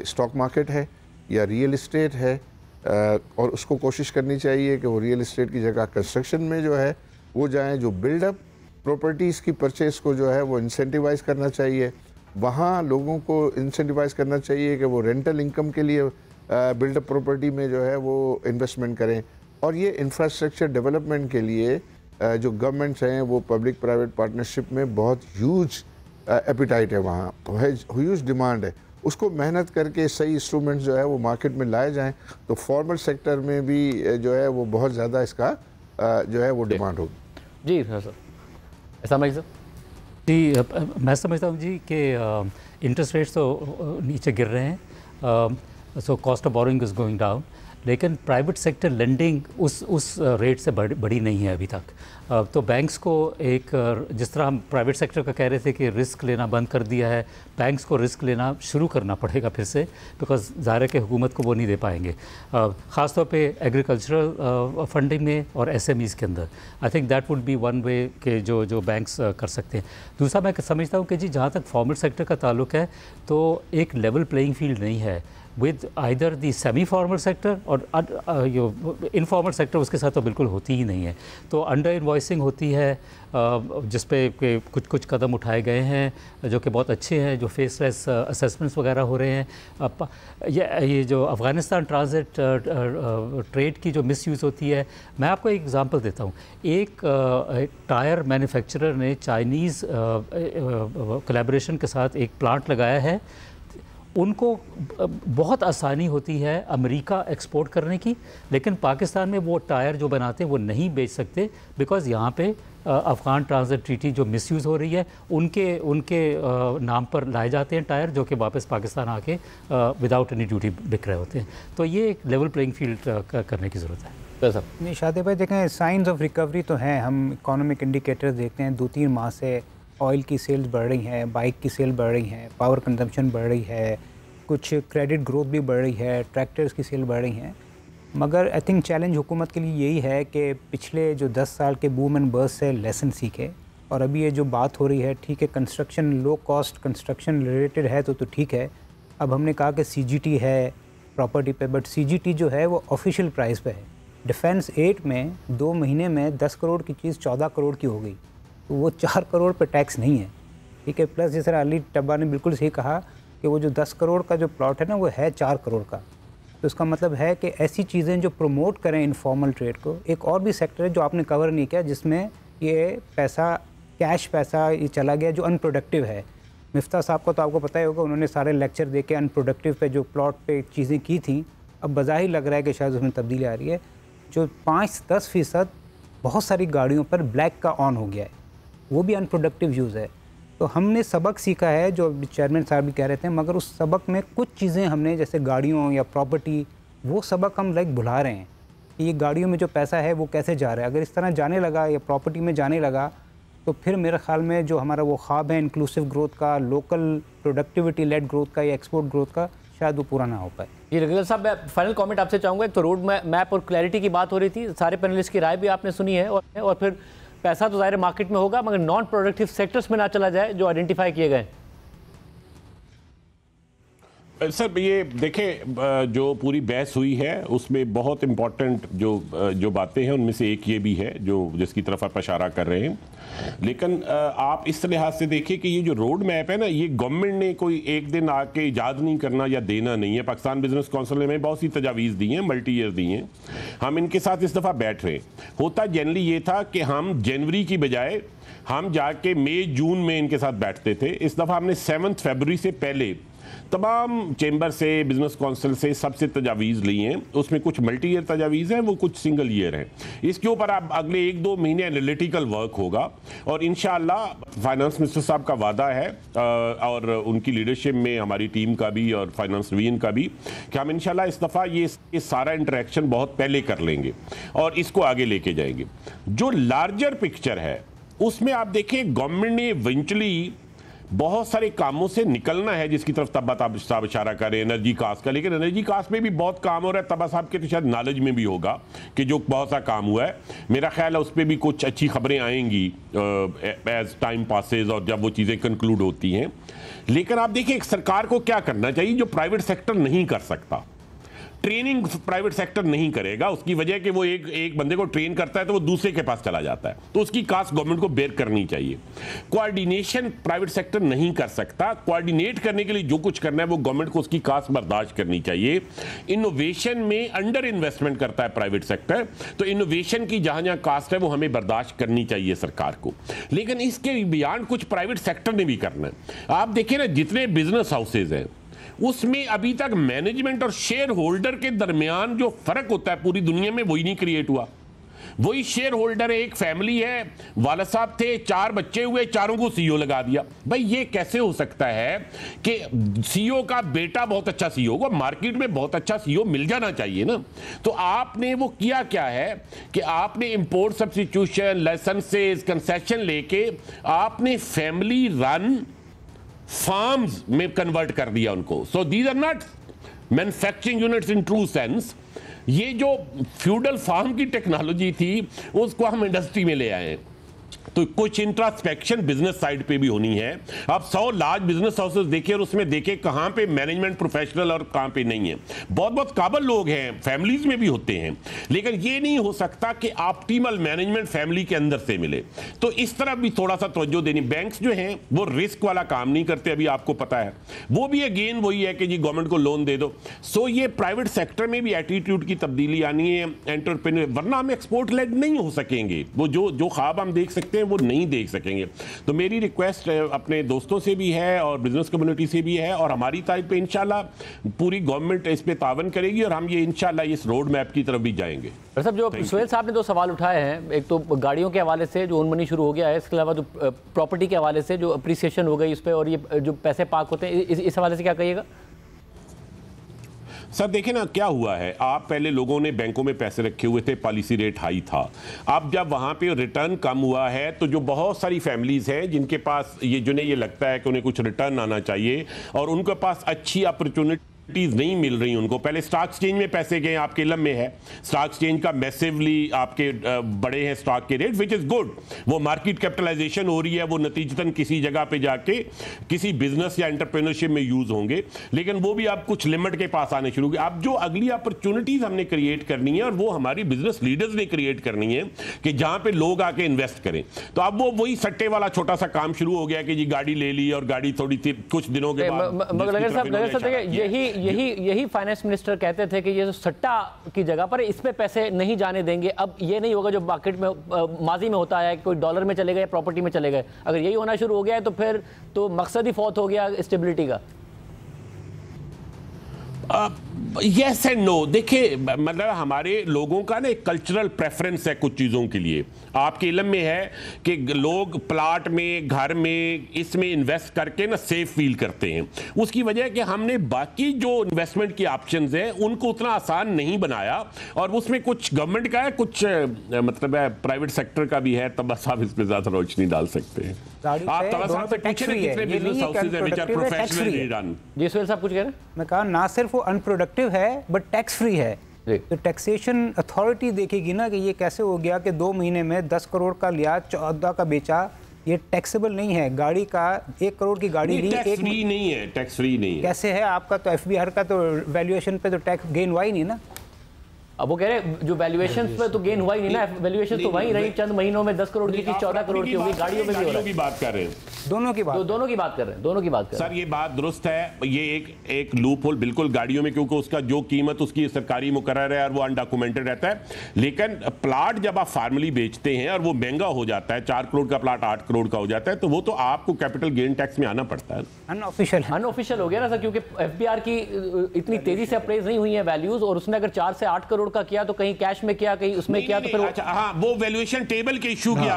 स्टॉक मार्केट है या रियल इस्टेट है, और उसको कोशिश करनी चाहिए कि वो रियल इस्टेट की जगह कंस्ट्रक्शन में जो है वो जाएं। जो बिल्डअप प्रॉपर्टीज़ की परचेज़ को जो है वो इंसेंटिवाइज़ करना चाहिए, वहाँ लोगों को इंसेंटिवाइज़ करना चाहिए कि वो रेंटल इनकम के लिए बिल्डअप प्रॉपर्टी में जो है वो इन्वेस्टमेंट करें। और ये इंफ्रास्ट्रक्चर डेवलपमेंट के लिए जो गवर्नमेंट्स हैं वो पब्लिक प्राइवेट पार्टनरशिप में बहुत ह्यूज एपिटाइट है, वहाँ ह्यूज डिमांड है। उसको मेहनत करके सही इंस्ट्रूमेंट्स जो है वो मार्केट में लाए जाएं तो फॉर्मल सेक्टर में भी जो है वो बहुत ज़्यादा इसका जो है वो डिमांड होगी। जी सर, ऐसा मैं सर जी मैं समझता हूँ जी कि इंटरेस्ट रेट्स तो नीचे गिर रहे हैं, so cost of borrowing is going down, लेकिन प्राइवेट सेक्टर लेंडिंग उस रेट से बड़ी नहीं है अभी तक। तो बैंक्स को एक, जिस तरह हम प्राइवेट सेक्टर का कह रहे थे कि रिस्क लेना बंद कर दिया है, बैंक्स को रिस्क लेना शुरू करना पड़ेगा फिर से, बिकॉज ज़ाहिर है कि हुकूमत को वो नहीं दे पाएंगे, ख़ासतौर पे एग्रीकल्चरल फंडिंग में और एसएमईज़ के अंदर। I think that would be one way के जो बैंक्स कर सकते हैं। दूसरा मैं समझता हूँ कि जी जहाँ तक फॉर्मल सेक्टर का ताल्लुक है तो एक लेवल प्लेइंग फील्ड नहीं है with either the semi formal sector और इनफॉर्मल सेक्टर, उसके साथ तो बिल्कुल होती ही नहीं है। तो अंडर इन्वॉइसिंग होती है, जिस पे कुछ कदम उठाए गए हैं जो कि बहुत अच्छे हैं, जो फेसलेस असेसमेंट्स वगैरह हो रहे हैं। ये जो अफ़गानिस्तान ट्रांजिट ट्रेड की जो मिसयूज़ होती है, मैं आपको एक एग्जांपल देता हूँ। एक टायर मैन्युफैक्चरर ने चाइनीज़ कोलैबोरेशन के साथ एक प्लांट लगाया है। उनको बहुत आसानी होती है अमेरिका एक्सपोर्ट करने की, लेकिन पाकिस्तान में वो टायर जो बनाते हैं वो नहीं बेच सकते, बिकॉज़ यहाँ पे अफ़गान ट्रांजिट ट्रीटी जो मिसयूज़ हो रही है उनके नाम पर लाए जाते हैं टायर, जो कि वापस पाकिस्तान आके विदाउट एनी ड्यूटी बिक रहे होते हैं। तो ये एक लेवल प्लेइंग फील्ड करने की ज़रूरत है। नहीं शादी भाई, देखें साइंस ऑफ रिकवरी तो हैं। हम इकोनॉमिक इंडिकेटर्स देखते हैं, 2-3 माह से ऑयल की सेल्स बढ़ रही हैं, बाइक की सेल बढ़ रही हैं, पावर कंजम्पशन बढ़ रही है, कुछ क्रेडिट ग्रोथ भी बढ़ रही है, ट्रैक्टर्स की सेल बढ़ रही हैं। मगर आई थिंक चैलेंज हुकूमत के लिए यही है कि पिछले जो 10 साल के बूम एंड बर्स्ट से लेसन सीखे। और अभी ये जो बात हो रही है, ठीक है construction low cost construction related है तो ठीक है। अब हमने कहा कि CGT है प्रॉपर्टी पे, बट CGT जो है वो ऑफिशियल प्राइस पे है। डिफेंस 8 में 2 महीने में 10 करोड़ की चीज़ 14 करोड़ की हो गई, तो वो 4 करोड़ पे टैक्स नहीं है, ठीक है। प्लस जिस तरह अली टब्बा ने बिल्कुल सही कहा कि वो जो 10 करोड़ का जो प्लॉट है ना वो है 4 करोड़ का। तो इसका मतलब है कि ऐसी चीज़ें जो प्रमोट करें इनफॉर्मल ट्रेड को। एक और भी सेक्टर है जो आपने कवर नहीं किया, जिसमें ये पैसा कैश पैसा ये चला गया जो अनप्रोडक्टिव है। मिफ्ता साहब को तो आपको पता ही होगा, उन्होंने सारे लेक्चर दे के अनप्रोडक्टिव पे जो प्लॉट पे चीज़ें की थी, अब बज़ाहिर लग रहा है कि शायद उसमें तब्दीली आ रही है। जो 5-10% बहुत सारी गाड़ियों पर ब्लैक का ऑन हो गया है, वो भी अनप्रोडक्टिव यूज़ है। तो हमने सबक सीखा है, जो चेयरमैन साहब भी कह रहे थे, मगर उस सबक में कुछ चीज़ें हमने जैसे गाड़ियों या प्रॉपर्टी, वो सबक हम भुला रहे हैं कि ये गाड़ियों में जो पैसा है वो कैसे जा रहा है। अगर इस तरह जाने लगा या प्रॉपर्टी में जाने लगा तो फिर मेरे ख्याल में जो हमारा वो ख्वाब है इंक्लूसिव ग्रोथ का, लोकल प्रोडक्टिविटी लेड ग्रोथ का या एक्सपोर्ट ग्रोथ का, शायद वो पूरा ना हो पाए। जी रघुवीर साहब, मैं फाइनल कमेंट आपसे चाहूँगा। एक तो रोड मैप और क्लैरिटी की बात हो रही थी, सारे पैनलिस्ट की राय भी आपने सुनी है, और फिर पैसा तो ज़ाहिर मार्केट में होगा मगर नॉन प्रोडक्टिव सेक्टर्स में ना चला जाए जो आइडेंटिफाई किए गए। सर ये देखें, जो पूरी बहस हुई है उसमें बहुत इंपॉर्टेंट जो बातें हैं उनमें से एक ये भी है जो जिसकी तरफ आप इशारा कर रहे हैं। लेकिन आप इस लिहाज से देखिए कि ये जो रोड मैप है ना, ये गवर्नमेंट ने कोई एक दिन आके ईजाद नहीं करना या देना नहीं है। पाकिस्तान बिजनेस काउंसिल ने बहुत सी तजावीज़ दी हैं, मल्टी ईयर दी हैं, हम इनके साथ इस दफ़ा बैठ रहे। होता जनरली ये था कि हम जनवरी की बजाय हम जाके मई जून में इनके साथ बैठते थे। इस दफ़ा हमने 7 फरवरी से पहले तमाम चेंबर से, बिजनेस काउंसिल से सबसे तजावीज़ ली हैं। उसमें कुछ मल्टी ईयर तजावीज़ हैं, वो कुछ सिंगल ईयर हैं। इसके ऊपर आप अगले 1-2 महीने एनालिटिकल वर्क होगा और इंशाअल्लाह फाइनेंस मिनिस्टर साहब का वादा है और उनकी लीडरशिप में हमारी टीम का भी और फाइनेंस डिवीजन का भी कि हम इंशाअल्लाह इस दफ़ा ये सारा इंटरेक्शन बहुत पहले कर लेंगे और इसको आगे लेके जाएंगे। जो लार्जर पिक्चर है उसमें आप देखें गवर्नमेंट ने इवेंचुअली बहुत सारे कामों से निकलना है, जिसकी तरफ तब्बा साहब इशारा करें, एनर्जी कास्ट का। लेकिन एनर्जी कास्ट में भी बहुत काम हो रहा है। तब्बा साहब के तो शायद नॉलेज में भी होगा कि जो बहुत सा काम हुआ है, मेरा ख्याल है उस पर भी कुछ अच्छी खबरें आएंगी एज टाइम पासेज और जब वो चीज़ें कंक्लूड होती हैं। लेकिन आप देखिए एक सरकार को क्या करना चाहिए जो प्राइवेट सेक्टर नहीं कर सकता। ट्रेनिंग प्राइवेट सेक्टर नहीं करेगा, उसकी वजह कि वो एक बंदे को ट्रेन करता है तो वो दूसरे के पास चला जाता है, तो उसकी कास्ट गवर्नमेंट को बेयर करनी चाहिए। कोऑर्डिनेशन प्राइवेट सेक्टर नहीं कर सकता, कोऑर्डिनेट करने के लिए जो कुछ करना है वो गवर्नमेंट को उसकी कास्ट बर्दाश्त करनी चाहिए। इनोवेशन में अंडर इन्वेस्टमेंट करता है प्राइवेट सेक्टर, तो इनोवेशन की जहां जहां कास्ट है वो हमें बर्दाश्त करनी चाहिए सरकार को। लेकिन इसके बियॉन्ड कुछ प्राइवेट सेक्टर ने भी करना है। आप देखिए ना, जितने बिजनेस हाउसेज हैं उसमें अभी तक मैनेजमेंट और शेयर होल्डर के दरमियान जो फर्क होता है पूरी दुनिया में वही नहीं क्रिएट हुआ। वही शेयर होल्डर है, एक फैमिली है, वाला साहब थे, 4 बच्चे हुए, चारों को सीईओ लगा दिया। भाई ये कैसे हो सकता है कि सीईओ का बेटा बहुत अच्छा सीईओ होगा, मार्केट में बहुत अच्छा सीईओ मिल जाना चाहिए ना। तो आपने वो किया क्या है कि आपने इंपोर्ट सब्स्टिट्यूशन, लाइसेंसेस, कंसेशन लेके आपने फैमिली रन फार्म्स में कन्वर्ट कर दिया उनको। So these are not manufacturing units in true sense. ये जो फ्यूडल फार्म की टेक्नोलॉजी थी उसको हम इंडस्ट्री में ले आए हैं। तो कुछ इंट्रास्पेक्शन बिजनेस साइड पे भी होनी है। आप 100 लार्ज बिजनेस हाउसेस देखिए और उसमें देखिए कहां पे मैनेजमेंट प्रोफेशनल और कहां पे नहीं है। बहुत बहुत काबिल लोग हैं, फैमिलीज में भी होते हैं, लेकिन ये नहीं हो सकता कि ऑप्टिमल मैनेजमेंट फैमिली के अंदर से मिले। तो इस तरफ भी थोड़ा सा तवज्जो देनी। बैंक्स जो हैं वो रिस्क वाला काम नहीं करते, अभी आपको पता है। वो भी अगेन वही है कि जी गवर्नमेंट को लोन दे दो। सो ये प्राइवेट सेक्टर में भी एटीट्यूड की तब्दीली आनी है, एंटरप्रेन्योर, वरना हम एक्सपोर्ट लेड नहीं हो सकेंगे। वो जो ख्वाब हम देख सकते हैं वो नहीं देख सकेंगे। तो मेरी रिक्वेस्ट अपने दोस्तों से भी है और बिजनेस कम्युनिटी से भी है, और हमारी साइड पे इंशाल्लाह पूरी गवर्नमेंट इस पे तावन करेगी और हम ये इंशाल्लाह इस रोड मैप की तरफ भी जाएंगे। साहब, जो सुहेल साहब ने 2 सवाल उठाए हैं, एक तो गाड़ियों के हवाले से जो उन मनी शुरू हो गया है, इसके अलावा जो प्रॉपर्टी के हवाले से जो अप्रिसिएशन हो गई इस पर, और ये जो पैसे पार्क होते हैं, इस हवाले से क्या कहिएगा? सर देखिए ना क्या हुआ है, आप पहले लोगों ने बैंकों में पैसे रखे हुए थे, पॉलिसी रेट हाई था। अब जब वहां पे रिटर्न कम हुआ है तो जो बहुत सारी फैमिलीज हैं जिनके पास जिन्हें ये लगता है कि उन्हें कुछ रिटर्न आना चाहिए और उनके पास अच्छी अपॉर्चुनिटी नहीं मिल रही उनको। पहले स्टॉक एक्सचेंज में पैसे गए, आपके इल्म में है स्टॉक एक्सचेंज का मैसिवली आपके बड़े हैं स्टॉक के रेट, विच इज गुड। वो मार्केट कैपिटलाइजेशन हो रही है, वो नतीजतन किसी जगह पे जाके किसी बिजनेस या एंटरप्रेन्योरशिप में यूज होंगे, लेकिन वो भी अब कुछ लिमिट के पास आने शुरू हुए। अब जो अगली अपॉर्चुनिटीज हमने क्रिएट करनी है और वो हमारी बिजनेस लीडर्स ने क्रिएट करनी है कि जहां पे लोग आके इन्वेस्ट करें। तो अब वो वही सट्टे वाला छोटा सा काम शुरू हो गया कि जी गाड़ी ले ली और गाड़ी थोड़ी सी कुछ दिनों के बाद यही फाइनेंस मिनिस्टर कहते थे कि ये जो सट्टा की जगह पर इस पे पैसे नहीं जाने देंगे। अब ये नहीं होगा जो मार्केट में माजी में होता है, कोई डॉलर में चले गए, प्रॉपर्टी में चले गए। अगर यही होना शुरू हो गया है तो फिर तो मकसद ही फौत हो गया स्टेबिलिटी का। Yes and no. देखिए मतलब हमारे लोगों का ना एक कल्चरल प्रेफरेंस है कुछ चीज़ों के लिए। आपके इल्म में है कि लोग प्लाट में, घर में, इसमें इन्वेस्ट करके ना सेफ फील करते हैं। उसकी वजह है कि हमने बाकी जो इन्वेस्टमेंट की ऑप्शंस हैं उनको उतना आसान नहीं बनाया, और उसमें कुछ गवर्नमेंट का है, कुछ मतलब है प्राइवेट सेक्टर का भी है। तब बस आप इस पर ज़्यादा रोशनी डाल सकते हैं। आप तब से पूछे ना कितने बिजनेस हाउसेज हैं व्हिच आर प्रोफेशनली रन। जी सुहेल साहब कुछ कह रहे हैं? मैं कहा ना सिर्फ वो अनप्रोडक्टिव है बट टैक्स फ्री है। तो टैक्सेशन अथॉरिटी देखेगी ना कि ये कैसे हो गया कि 2 महीने में 10 करोड़ का लिया, 14 का बेचा। ये टैक्सेबल नहीं है। गाड़ी का 1 करोड़ की गाड़ी ली, टैक्स फ्री नहीं है, टैक्स फ्री नहीं है। कैसे है आपका? तो एफबीआर का तो वैल्यूएशन पे तो टैक्स गेन हुआ ही नहीं ना। अब वो कह रहे जो वैल्यूएशन पे तो गेन हुआ ही नहीं ना, वैल्यूएशन तो वहीं रही, चंद महीनों में 10 करोड़ की चीज 14 करोड़ की होगी। गाड़ियों में भी हो रहा है। की बात कर रहे हैं, दोनों की बात कर रहे हैं, दोनों की बात कर रहे हैं। सर ये बात दुरुस्त है। ये एक लूप होल बिल्कुल गाड़ियों में, क्योंकि उसका जो कीमत उसकी सरकारी मुकर्रर है और वो अनडॉक्यूमेंटेड रहता है। लेकिन प्लाट जब आप फार्मली बेचते हैं और वो महंगा हो जाता है, 4 करोड़ का प्लाट 8 करोड़ का हो जाता है, तो वो तो आपको कैपिटल गेन टैक्स में आना पड़ता है। अनऑफिशियल हो गया ना सर, क्योंकि एफबीआर की इतनी तेजी से अप्रेज नहीं हुई है वैल्यूज, और उसने अगर 4 से 8 करोड़ का किया तो कहीं कैश में किया, कहीं उसमें किया, तो फिर अच्छा हाँ, वो वैल्यूएशन टेबल के इशू की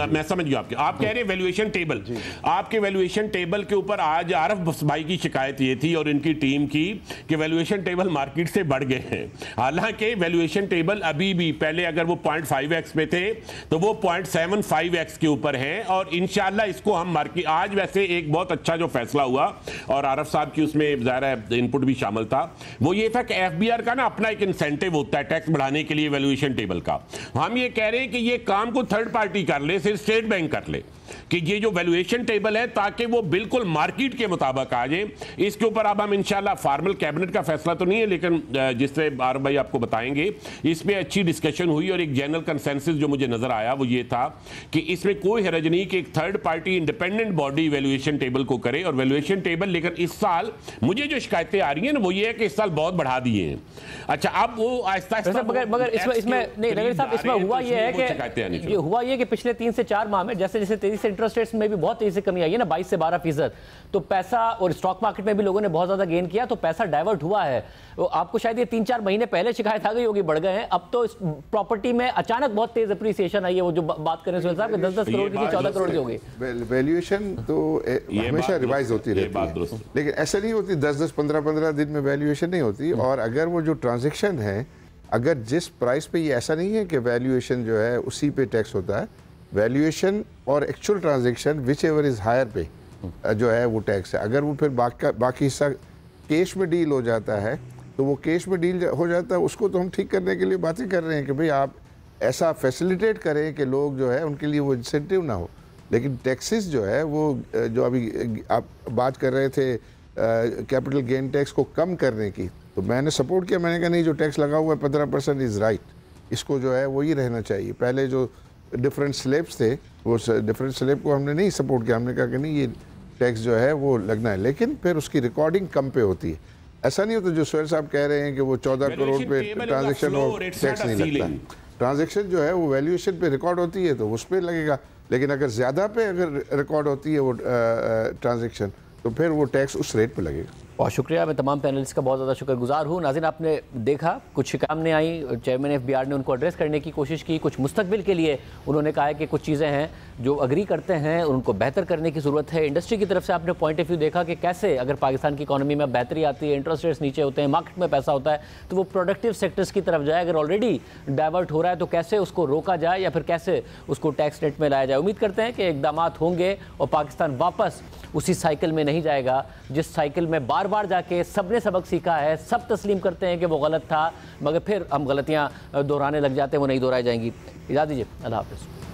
मैं समझ गया आपके। आप कह रहे हैं वैल्यूएशन टेबल, आपके वैल्यूएशन टेबल के ऊपर आज आरफ भाई की शिकायत ये थी और इनकी टीम की कि वैल्यूएशन टेबल मार्केट से बढ़ गए हैं। हालांकि वैल्यूएशन टेबल अभी भी, पहले अगर वो 0.5x पे थे तो वो 0.75x के ऊपर हैं, और इंशाल्लाह इसको हम मार्केट, आज वैसे एक बहुत अच्छा जो फैसला हुआ और आरफ साहब की उसमें ज़ाहिर है इनपुट भी शामिल था, वो ये था कि एफबीआर का ना अपना एक इंसेंटिव होता है टैक्स बढ़ाने के लिए वैल्यूएशन टेबल का। हम ये कह रहे हैं कि ये काम को थर्ड पार्टी कर ले, सिर्फ स्टेट बैंक कर ले, कि ये जो वैल्यूएशन टेबल है ताकि वो बिल्कुल मार्केट के मुताबिक आ जाए। इसके ऊपर अब हम इंशाल्लाह फॉर्मल कैबिनेट का फैसला तो नहीं है, लेकिन जिससे आर भाई आपको बताएंगे, इसमें अच्छी डिस्कशन हुई और एक जनरल कंसेंसस जो मुझे नजर आया वो ये था कि इसमें कोई हरज नहीं कि एक third party independent body valuation table को करे। और वैल्यूएशन टेबल, लेकिन इस साल मुझे जो शिकायतें आ रही हैं ना वो ये है कि इस साल बहुत बढ़ा दिए हैं। अच्छा, अब वो आहिस्ता आहिस्ता मगर इसमें हुआ ये है कि ये हुआ ये कि पिछले 3 से 4 माह में जैसे जैसे तेजी से इंटरेस्ट रेट्स में भी बहुत तेजी से कमी आई है ना, 22 से 12%, तो पैसा, और स्टॉक मार्केट में भी लोगों ने बहुत ज्यादा गेन किया, तो पैसा डाइवर्ट हुआ है। तो आपको शायद ये 3-4 महीने पहले शिकायत आ गई होगी, बढ़ गए हैं। अब तो इस प्रॉपर्टी में अचानक बहुत तेज अप्रिसिएशन आई है। वो जो बात करें सुहेल साहब, 10-10 करोड़ की 14 करोड़ की हो गई। वैल्यूएशन तो हमेशा रिवाइज होती रहती है, लेकिन ऐसा नहीं होती 10-10, 15-15 दिन में वैल्यूएशन नहीं होती। और अगर वो जो ट्रांजेक्शन है, अगर जिस प्राइस पे, ये ऐसा नहीं है कि वैल्यूएशन जो है उसी पे टैक्स होता है, वैल्यूएशन और actual transaction whichever is higher पे जो है वो टैक्स है। अगर वो फिर बाकी हिस्सा कैश में डील हो जाता है तो वो कैश में डील हो जाता है, उसको तो हम ठीक करने के लिए बातें कर रहे हैं कि भाई आप ऐसा फैसिलिटेट करें कि लोग जो है उनके लिए वो इंसेंटिव ना हो। लेकिन टैक्सेस जो है वो जो अभी आप बात कर रहे थे कैपिटल गेन टैक्स को कम करने की, तो मैंने सपोर्ट किया। मैंने कहा नहीं, जो टैक्स लगा हुआ है 15% इज़ राइट, इसको जो है वही रहना चाहिए। पहले जो डिफरेंट स्लैब्स थे, वो डिफरेंट स्लैब को हमने नहीं सपोर्ट किया, हमने कहा कि नहीं, ये टैक्स जो है वो लगना है, लेकिन फिर उसकी रिकॉर्डिंग कम पे होती है। ऐसा नहीं होता जो सुहेल साहब कह रहे हैं कि वो 14 करोड़ पे ट्रांजैक्शन हो टैक्स नहीं लगता। ट्रांजैक्शन जो है वो वैल्यूएशन पे रिकॉर्ड होती है तो उस पर लगेगा, लेकिन अगर ज़्यादा पे अगर रिकॉर्ड होती है वो ट्रांजैक्शन तो फिर वो टैक्स उस रेट पे लगेगा। बहुत शुक्रिया, मैं तमाम पैनलिस्ट का बहुत ज़्यादा शुक्रगुजार हूँ। नाज़रीन, आपने देखा कुछ शिकायत ने आई, चेयरमैन एफबीआर ने उनको एड्रेस करने की कोशिश की, कुछ मुस्तकबिल के लिए उन्होंने कहा है कि कुछ चीज़ें हैं जो अग्री करते हैं और उनको बेहतर करने की ज़रूरत है। इंडस्ट्री की तरफ से आपने पॉइंट ऑफ व्यू देखा कि कैसे अगर पाकिस्तान की इकॉनमी में बेहतरी आती है, इंटरेस्ट रेट्स नीचे होते हैं, मार्केट में पैसा होता है, तो वो प्रोडक्टिव सेक्टर्स की तरफ जाए। अगर ऑलरेडी डाइवर्ट हो रहा है तो कैसे उसको रोका जाए या फिर कैसे उसको टैक्स रेट में लाया जाए। उम्मीद करते हैं कि इकदाम होंगे और पाकिस्तान वापस उसी साइकिल में नहीं जाएगा जिस साइकिल में बार बार जाके सबने सबक सीखा है। सब तस्लीम करते हैं कि वो गलत था, मगर फिर हम गलतियां दोहराने लग जाते हैं, वो नहीं दोहराई जाएंगी। इजाज़त दीजिए, अल्लाह हाफ़िज़।